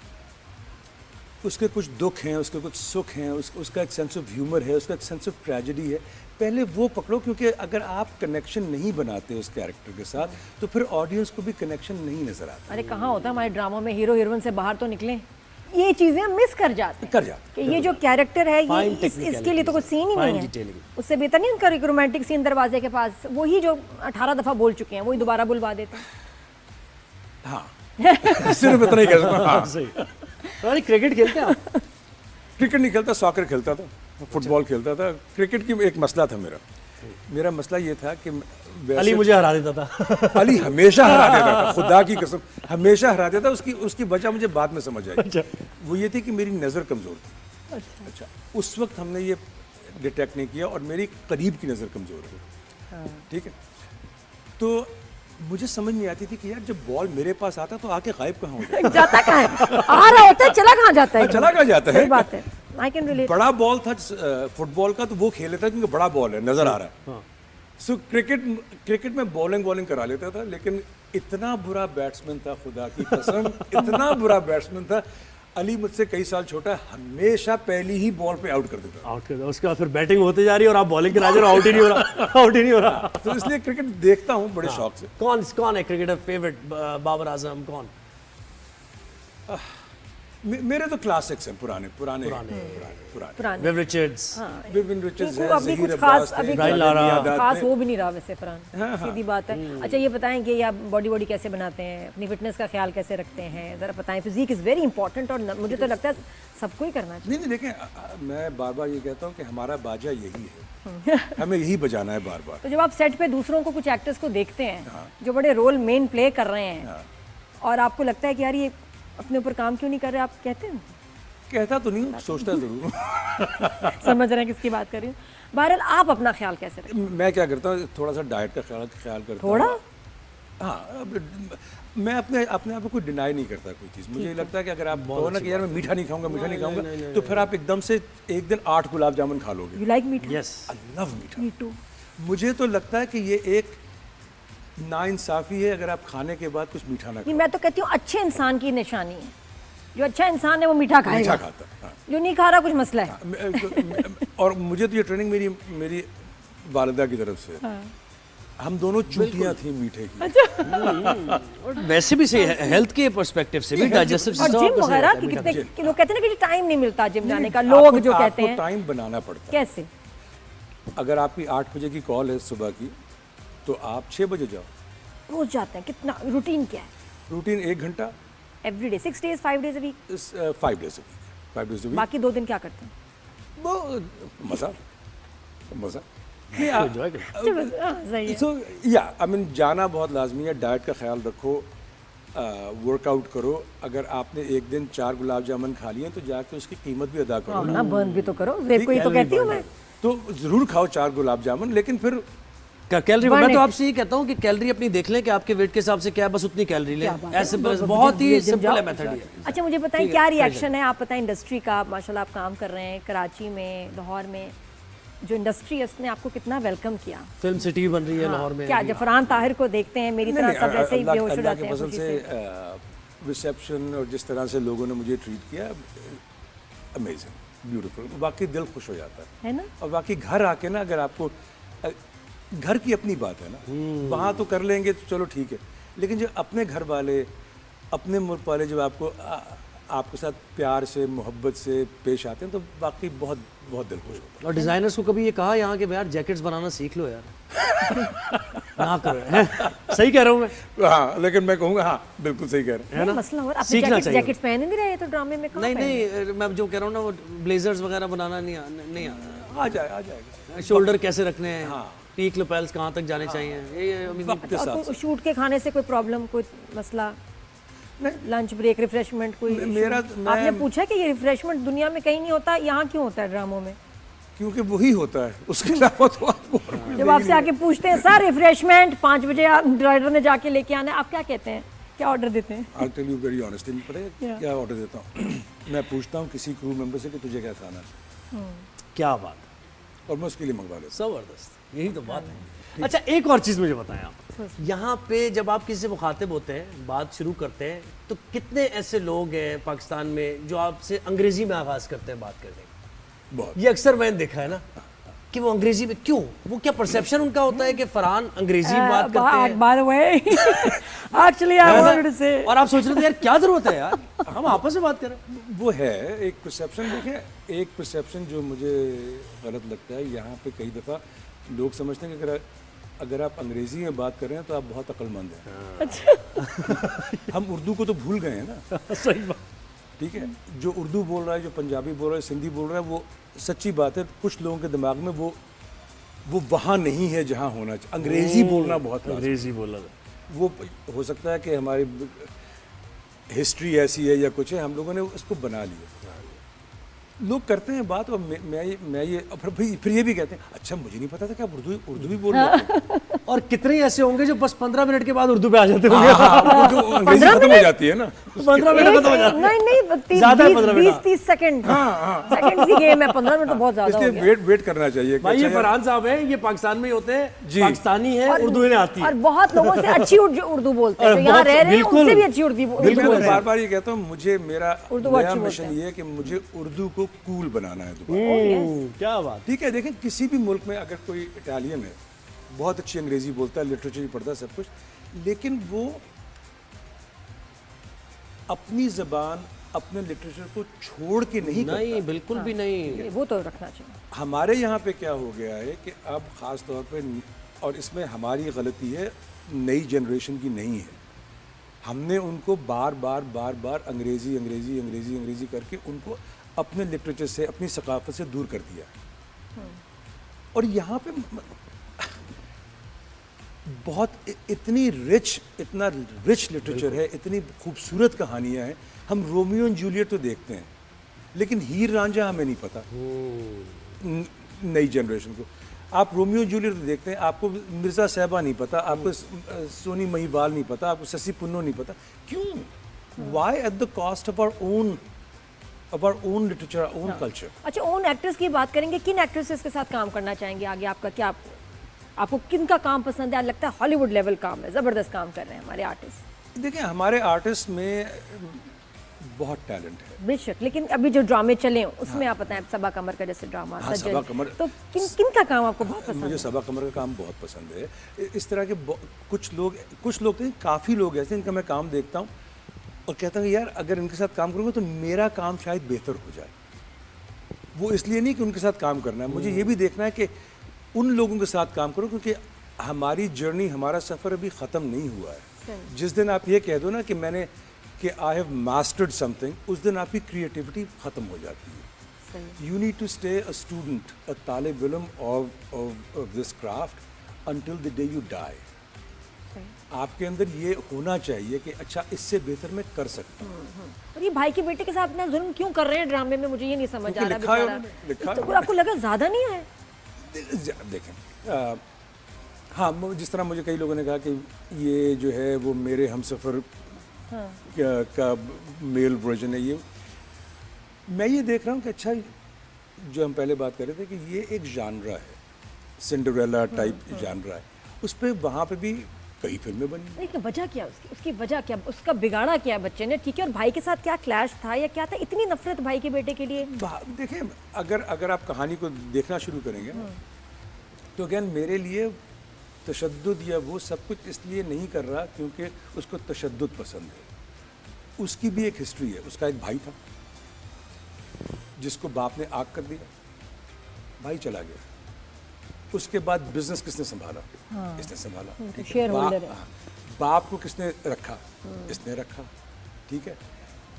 उसके कुछ दुख हैं, उसके कुछ सुख हैं, उसका एक सेंस ऑफ ह्यूमर है, उसका एक सेंस ऑफ ट्रेजेडी है, पहले वो पकड़ो, क्योंकि अगर आप कनेक्शन नहीं बनाते उस कैरेक्टर के साथ तो फिर ऑडियंस को भी कनेक्शन नहीं नजर आता। अरे कहाँ होता है हमारे ड्रामा में, हीरो हीरोइन से बाहर तो निकले, ये चीजें मिस कर जाते हैं कि ये जो कैरेक्टर है ये इसके लिए तो कुछ सीन ही नहीं है। उससे बेहतर नहीं उनका एक रोमांटिक सीन दरवाजे के पास, वही जो 18 दफा बोल चुके हैं वही दोबारा बुलवा देते हैं। हाँ सिर्फ इतना ही कर सकता हूँ। हाँ। सही। अरे क्रिकेट खेलते हैं आप? क्रिकेट नहीं खेलता, सॉकर खेलता था, फुटबॉल खेलता था। क्रिकेट की एक मसला था मेरा मसला ये था कि अली मुझे हरा देता था। अली हमेशा हरा देता था, खुदा की कसम हमेशा हरा देता। उसकी वजह मुझे बाद में समझ आई। वो ये थी कि मेरी नज़र कमज़ोर थी। अच्छा, उस वक्त हमने ये डिटेक्ट नहीं किया और मेरी करीब की नज़र कमज़ोर थी, ठीक है? तो मुझे समझ नहीं आती थी कि यार जब बॉल मेरे पास आता तो आके गायब कहाँ हो जाता जाता कहाँ है, आ रहा होता है, चला कहाँ जाता है, चला कहाँ जाता है? सही बात है, आई कैन रिलेट। बड़ा बॉल था फुटबॉल का तो वो खेल लेता क्योंकि बड़ा बॉल है, नजर आ रहा है। सो क्रिकेट में बॉलिंग करा लेता था, लेकिन इतना बुरा बैट्समैन था, खुदा की कसम इतना बुरा बैट्समैन था। अली मुझसे कई साल छोटा, हमेशा पहली ही बॉल पे आउट कर देता। आउट कर दो, उसके बाद फिर बैटिंग होते जा रही है और आप बॉलिंग करा रहे हो, आउट ही नहीं हो रहा, आउट ही नहीं हो रहा। तो इसलिए क्रिकेट देखता हूँ बड़े शौक से। कौन है क्रिकेटर फेवरेट? बाबर आजम कौन? मेरे तो क्लासिक्स हैं, पुराने। विव रिचर्ड्स, विविन रिचर्ड्स है, अभी ज़हीर कुछ खास अब्बास अभी थे, राइल लारा, खास हो भी नहीं रहा वैसे फरहान, सीधी बात है। अच्छा ये बताएं कि आप बॉडी कैसे बनाते हैं, अपनी फिटनेस का ख्याल कैसे रखते हैं, ज़रा बताएं। फिजिक इज़ वेरी इंपॉर्टेंट और मुझे तो लगता है सबको ही करना चाहिए। नहीं देखें, मैं बार बार ये कहता हूँ कि हमारा बाजा यही है, हमें यही बजाना है बार बार। तो जब आप सेट पे दूसरों को, कुछ एक्टर्स को देखते हैं जो बड़े रोल मेन प्ले कर रहे हैं और आपको लगता है कि यार ये अपने ऊपर काम क्यों नहीं कर रहे, आप कहते हैं? कहता तो नहीं हूँ, सोचता जरूर। समझ रहे हैं किसकी बात कर रही हूँ। बहरहाल आप अपना ख्याल कैसे रखते हैं? मैं क्या करता हूँ, थोड़ा सा डाइट का ख्याल करता हूँ। थोड़ा? हाँ, मैं अपने आप को कोई डिनाई नहीं करता कोई चीज़। मुझे लगता है कि अगर आप कहो ना कि यार मैं मीठा नहीं खाऊंगा, तो फिर आप एकदम से एक दिन 8 गुलाब जामुन खा लोगे। You like meetha? Yes, I love meetha. Me too. मुझे तो लगता है कि ये एक नाइंसाफ़ी है अगर आप खाने के बाद कुछ मीठा ना नहीं, खाओ। मैं तो कहती हूँ अच्छे इंसान की निशानी है, जो अच्छा इंसान है वो मीठा खाएगा, मीठा खाता है, हाँ। जो नहीं खा रहा कुछ मसला है। और मुझे तो ये ट्रेनिंग मेरी वालिदा की तरफ से, हम दोनों चूतियाँ थी मीठे की। और वैसे भी सही है, हेल्थ के पर्सपेक्टिव से भी, डाइजेस्टिव और सिस्टम जिम वगैरह कि कितने कि लोग कहते हैं ना कि टाइम नहीं मिलता जिम जाने का, लोग जो कहते हैं टाइम बनाना पड़ता है। कैसे? अगर आपकी 8 बजे की कॉल है सुबह की, तो आप 6 बजे जाओ। रोज जाते हैं? कितना रूटीन क्या है? रूटीन 1 घंटा, everyday 6 days 5 days a week? 5 days a week. बाकी 2 दिन क्या करते हैं? वो मज़ा एंजॉय करो। सही है। सो या आई मीन जाना बहुत लाजमी है। डाइट का ख्याल रखो, वर्कआउट करो। अगर आपने एक दिन 4 गुलाब जामुन खा लिए तो जाके उसकी कीमत भी अदा करो ना, बर्न भी तो करो, वेट को ही तो कहती हूँ मैं। तो ज़रूर खाओ 4 गुलाब जामुन, लेकिन फिर कैलोरी, मैं तो आपसे ये कहता हूँ कि कैलोरी अपनी देख लें कि आपके वेट के हिसाब से क्या है, बस उतनी कैलोरी लें। ऐसे बहुत ही सिंपल है मेथड ये। अच्छा मुझे बताएं क्या रिएक्शन है, आप बताएं इंडस्ट्री का, माशाल्लाह आप काम कर रहे हैं कराची में, लाहौर में, जो इंडस्ट्री है उसने आपको कितना वेलकम किया? फिल्म सिटी बन रही है लाहौर में। क्या जब फरहान ताहिर को देखते हैं मेरी तरह सब ऐसे ही बेहोश हो जाते हैं पसंद खुशी से से? रिसेप्शन और जिस तरह से लोगों ने मुझे ट्रीट किया, अमेजिंग, ब्यूटीफुल, वाकई दिल खुश हो जाता है ना? और वाकई घर आके ना, अगर आपको घर की अपनी बात है ना, वहाँ तो कर लेंगे तो चलो ठीक है, लेकिन जो अपने घर वाले, अपने मुल्क वाले जब आपके साथ प्यार से, मोहब्बत से पेश आते हैं तो वाकई बहुत बहुत दिल खुश होता और डिजाइनर्स को कभी ये कहा यहाँ के यार जैकेट्स बनाना सीख लो यार? ना करो, हैं? सही कह रहा हूँ मैं? है। हाँ, लेकिन मैं कहूँगा हाँ, बिल्कुल सही कह रहे हैं। है ना? मसला हो रहा है। सीखना आपने चाहिए। जैकेट्स पहने नहीं रहे तो ड्रामे में? नहीं नहीं, मैं जो कह रहा हूँ ना, वो ब्लेजर्स वगैरह बनाना नहीं आ जाएगा। शोल्डर कैसे रखने हैं, हाँ। पीक लपेल्स कहाँ तक जाने चाहिए, ये वक्त के साथ और शूट के खाने से कोई प्रॉब्लम, कोई मसला? लंच ब्रेक, रिफ्रेशमेंट कोई आपने पूछा कि ये रिफ्रेशमेंट दुनिया में कहीं नहीं होता, यहाँ क्यों होता है ड्रामों में? क्योंकि वही होता है, उसके अलावा तो आपको और कुछ जब आपसे आके पूछते हैं सर रिफ्रेशमेंट 5 बजे ड्राइवर ने जाके लेके आना है, आप क्या कहते हैं, क्या ऑर्डर देते हैं? I'll tell you very honestly, पता है क्या ऑर्डर देता हूँ? मैं पूछता हूँ किसी क्रू मेंबर से कि तुझे क्या खाना है, क्या बात, और मैं उसके लिए मंगवा लेता जबरदस्त, यही तो बात है। अच्छा, एक और चीज़ मुझे बताएं आप, यहाँ पे जब आप किसी से मुखातिब होते हैं, बात शुरू करते हैं, तो कितने ऐसे लोग हैं पाकिस्तान में जो आपसे अंग्रेजी में आगाज़ करते हैं बात करने का? हूँ बहुत। ये अक्सर मैंने देखा है ना कि वो अंग्रेजी में, क्यों, वो क्या परसेप्शन उनका होता है कि फरहान अंग्रेजी में बात करते हैं? By the way, actually I wanted to say, और आप सोच रहे थे यार क्या जरूरत है यार, हम आपस में बात करें। वो है एक परसेप्शन। देखें, एक परसेप्शन जो मुझे गलत लगता है, यहाँ पे कई दफ़ा लोग समझते हैं कि अगर आप अंग्रेजी में बात कर रहे हैं तो आप बहुत अक्लमंद हैं। अच्छा हम उर्दू को तो भूल गए हैं ना। सही बात। ठीक है, जो उर्दू बोल रहा है, जो पंजाबी बोल रहा है, सिंधी बोल रहा है, वो सच्ची बात है, कुछ लोगों के दिमाग में वो वहाँ नहीं है जहाँ होना चाहिए। अंग्रेजी बोलना बहुत लाज़मी है। अंग्रेजी बोला वो हो सकता है कि हमारी हिस्ट्री ऐसी है या कुछ है, हम लोगों ने उसको बना लिया। लोग करते हैं बात, और मैं ये फिर ये भी कहते हैं अच्छा मुझे नहीं पता था कि आप उर्दू भी बोल रहे हैं। और कितने ऐसे होंगे जो बस 15 मिनट के बाद उर्दू पे आ जाते होंगे। वो जो अंग्रेजी खत्म हो जाती है ना, 15 मिनट खत्म हो जाता है। नहीं ज़्यादा है 15 मिनट। 20-30 सेकंड, सेकंड की गेम है, 15 मिनट तो बहुत ज्यादा हो इसलिए गया। वेट करना चाहिए। भाई ये फरहान साहब हैं, ये पाकिस्तान में ही होते हैं, जी। पाकिस्तानी है, उर्दू इन्हें आती है। और बहुत लोगों से अच्छी उर्दू बोलते हैं, जो यहाँ बहुत- रह रहे हैं बिल्कुल। उनसे भी अच्छी उर्दू बिल्कुल, बोलते मैं हैं। बार बार ये कहता हूँ, मुझे मेरा उर्दू नया अच्छी मिशन बोलते ये है कि मुझे उर्दू को कूल बनाना है दोबारा। क्या बात। ठीक है, देखें किसी भी मुल्क में अगर कोई इटालियन है, बहुत अच्छी अंग्रेजी बोलता है, लिटरेचर भी पढ़ता है, सब कुछ, लेकिन वो अपनी ज़बान, अपने लिटरेचर को छोड़ के नहीं नहीं, करता। बिल्कुल भी नहीं। वो तो रखना चाहिए। हमारे यहाँ पे क्या हो गया है कि अब ख़ास तौर पे, और इसमें हमारी गलती है, नई जनरेशन की नहीं है, हमने उनको बार बार अंग्रेज़ी करके उनको अपने लिटरेचर से, अपनी सकाफत से दूर कर दिया। और यहाँ पे बहुत इतना रिच लिटरेचर है, इतनी खूबसूरत कहानियाँ हैं। हम रोमियो एंड जूलियट तो देखते हैं, लेकिन हीर रांझा हमें नहीं पता। नई जनरेशन को आप रोमियो जूलियट देखते हैं, आपको मिर्ज़ा साहबा नहीं पता, आपको सोनी महिवाल नहीं पता, आपको शशि पुन्नो नहीं पता। क्यों? Why at the cost of our own literature, own culture. अच्छा, ओन एक्टर्स की बात करेंगे, किन एक्ट्रेसेस के साथ काम करना चाहेंगे आगे? आपका क्या, आपको किन का काम पसंद है? लगता है हॉलीवुड लेवल काम है, ज़बरदस्त काम कर रहे हैं हमारे आर्टिस्ट। देखिए, हमारे आर्टिस्ट में बहुत टैलेंट है बेशक, लेकिन अभी जो ड्रामे चले हैं उसमें आप बताएं, सबा कमर का जैसे ड्रामा, हाँ, सबा कमर, तो किन का काम आपको बहुत पसंद मुझे है? सबा कमर का काम बहुत पसंद है। इस तरह के कुछ लोग नहीं, काफ़ी लोग ऐसे इनका मैं काम देखता हूँ और कहता हूँ यार अगर इनके साथ काम करूँगा तो मेरा काम शायद बेहतर हो जाए। वो इसलिए नहीं कि उनके साथ काम करना है, मुझे ये भी देखना है कि उन लोगों के साथ काम करूँ, क्योंकि हमारी जर्नी, हमारा सफ़र अभी ख़त्म नहीं हुआ है। जिस दिन आप ये कह दो ना कि आई हैव मास्टर्ड समथिंग, उस दिन आपकी क्रिएटिविटी ख़त्म हो जाती है। You need to stay a student, a तालिब इल्म of this craft until the day you die. आपके अंदर ये होना चाहिए कि अच्छा इससे बेहतर मैं कर सकता हूँ। और ये भाई के बेटे के साथ इतना जुल्म क्यों कर रहे हैं ड्रामे में, मुझे ये नहीं समझ आ रहा लिखा है बेचारा। उन्होंने, लिखा तो आपको लगा ज़्यादा नहीं है? देखें, हाँ, जिस तरह मुझे कई लोगों ने कहा कि ये जो है वो मेरे हमसफ़र का मेल वर्जन है, ये मैं ये देख रहा हूँ कि अच्छा, जो हम पहले बात कर रहे थे कि ये एक जानरा है, सिंड्रेला टाइप जानरा है, उस पर वहाँ पे भी कई फिल्में बनी। लेकिन वजह क्या उसकी वजह क्या, उसका बिगाड़ा क्या है बच्चे ने? ठीक है, और भाई के साथ क्या क्लैश था या क्या था, इतनी नफरत भाई के बेटे के लिए? देखें, अगर आप कहानी को देखना शुरू करेंगे ना, तो अगेन मेरे लिए तशद्दुद या वो सब कुछ इसलिए नहीं कर रहा क्योंकि उसको तशद्दुद पसंद है। उसकी भी एक हिस्ट्री है। उसका एक भाई था जिसको बाप ने आग कर दिया, भाई चला गया। उसके बाद बिजनेस किसने संभाला? इसने संभाला। ठीक है? शेयर होल्डर है। हाँ, बाप को किसने रखा? इसने रखा। ठीक है,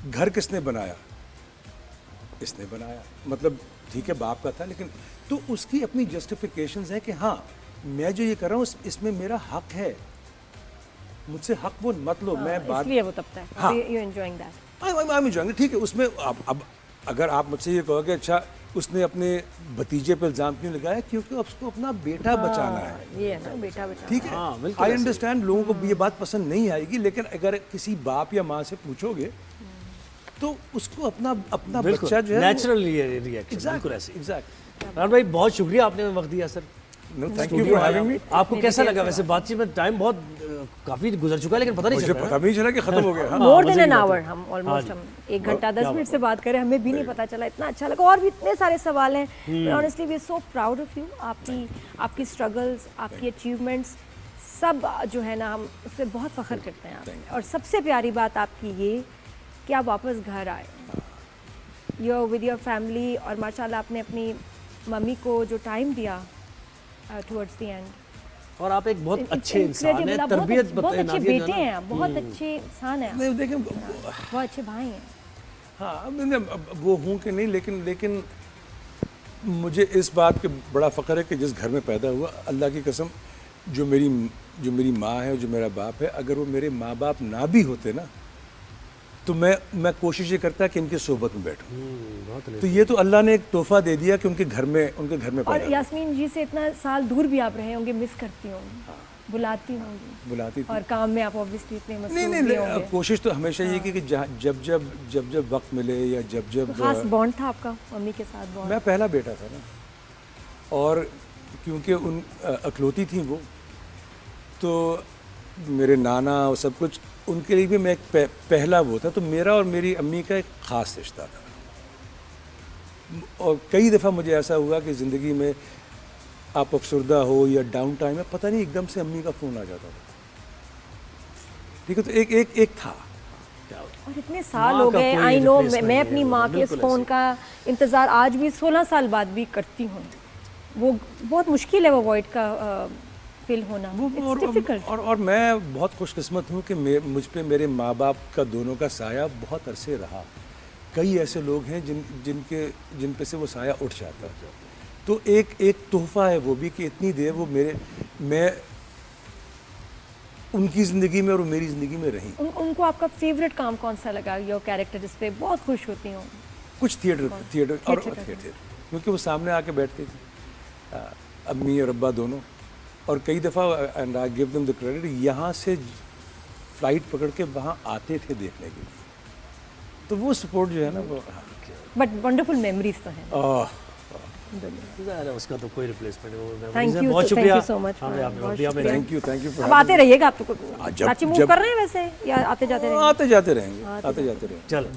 घर किसने बनाया? इसने बनाया। मतलब ठीक है बाप का था, लेकिन तो उसकी अपनी जस्टिफिकेशंस है कि हाँ मैं जो ये कर रहा हूँ इसमें मेरा हक है, मुझसे हक वो मत लो। मैं बात इसलिए वो तपता है। हाँ। You enjoying that. I am enjoying. ठीक है, उसमें अब अगर आप मुझसे ये कहोगे अच्छा उसने अपने भतीजे पर इल्ज़ाम क्यों लगाया, क्योंकि उसको अपना बेटा बचाना है। ये है ना, बेटा बेटा। ठीक है, हाँ, बिल्कुल आई ऐसे ही। अंडरस्टैंड। लोगों को ये बात पसंद नहीं आएगी, लेकिन अगर किसी बाप या माँ से पूछोगे तो उसको अपना अपना बच्चा जो है नेचुरल रिएक्शन बिल्कुल ऐसे ही। एग्जैक्ट। रान भाई बहुत शुक्रिया आपने वक्त दिया sir. No thank you studio for आए हैविंग मी। आपको कैसा लगा? वैसे बातचीत में टाइम बहुत काफी गुजर चुका है, लेकिन पता नहीं मुझे चल पता भी नहीं चला कि खत्म हो गया। हाँ। मोर मजे देन की एन बात आवर। है। हम हाँ ऑलमोस्ट जी। हम 1 घंटा 10 मिनट से बात करें, हमें भी नहीं पता चला। इतना अच्छा लगा और भी इतने सारे सवाल हैं। Honestly we are so proud of you. आपकी स्ट्रगल्स, आपकी अचीवमेंट्स सब जो है ना, हम उससे बहुत फख्र करते हैं आप। और सबसे प्यारी बात आपकी ये कि आप वापस घर आए, you are with your family, और माशाल्लाह आपने अपनी मम्मी को जो टाइम दिया टुवर्ड्स द एंड। और आप एक बहुत अच्छे इंसान हैं, तरबियत बहुत अच्छे नादिया बेटे जो है हैं ना। आप, बहुत अच्छे इंसान हैं आप, नहीं देखिए, बहुत अच्छे भाई हैं। हाँ मैंने वो हूँ कि नहीं, लेकिन मुझे इस बात पे बड़ा फ़ख्र है कि जिस घर में पैदा हुआ, अल्लाह की कसम, जो मेरी माँ है, जो मेरा बाप है, अगर वो मेरे माँ बाप ना भी होते ना तो मैं कोशिश ये करता कि इनकी सोबत में बैठूं। बहुत तो ये तो अल्लाह ने एक तोहफा दे दिया कि उनके घर में और पैदा यास्मीन जी से इतना साल दूर भी आप रहे होंगे, मिस करती होंगी, बुलाती होंगी, बुलाती थी। और काम में आप ऑब्वियसली इतने मसरूफ नहीं भी होंगे। कोशिश तो हमेशा ये की कि जब वक्त मिले या जब खास बॉन्ड था आपका मम्मी के साथ बॉन्ड? मैं पहला बेटा था ना, और क्योंकि उन अकलौती थी वो, तो मेरे नाना और सब कुछ उनके लिए भी मैं एक पहला वो था। तो मेरा और मेरी अम्मी का एक ख़ास रिश्ता था। और कई दफ़ा मुझे ऐसा हुआ कि ज़िंदगी में आप अफसरदा हो या डाउन टाइम में, पता नहीं एकदम से अम्मी का फ़ोन आ जाता था। ठीक है, तो एक था। और इतने साल माँ हो का गए, कोई आई नो, replace मैं नहीं अपनी है, माँ के इस बिल्कुल फ़ोन ऐसे। का इंतज़ार आज भी 16 साल बाद भी करती हूँ। वो बहुत मुश्किल है वो वॉइड का फिल होना। It's difficult। और मैं बहुत खुशकिस्मत हूँ कि मुझ पे मेरे माँ बाप का दोनों का साया बहुत अरसे रहा। कई ऐसे लोग हैं जिन पे से वो साया उठ जाता है। तो एक तोहफ़ा है वो भी कि इतनी देर वो मैं उनकी ज़िंदगी में और वो मेरी ज़िंदगी में रही। उनको आपका फेवरेट काम कौन सा लगा? योर कैरेक्टर जिस पे बहुत खुश होती हूँ? कुछ थिएटर, क्योंकि वो सामने आके बैठते थे, अम्मी और अब्बा दोनों। और कई दफ़ा, and I give them the credit, यहाँ से फ़्लाइट पकड़ के वहाँ आते थे देखने के लिए। तो वो सपोर्ट जो है ना वो, बट वंडरफुल मेमोरीज तो हैं। उसका तो कोई रिप्लेसमेंट नहीं। थैंक यू, बहुत थैंक शुक्रिया। You so much. Thank you अब फॉर आते रहिएगा आप तो। जब- कराची मूव जब- कर रहे हैं वैसे, या आते जाते रहेंगे? आते जाते रहेंगे। चलो।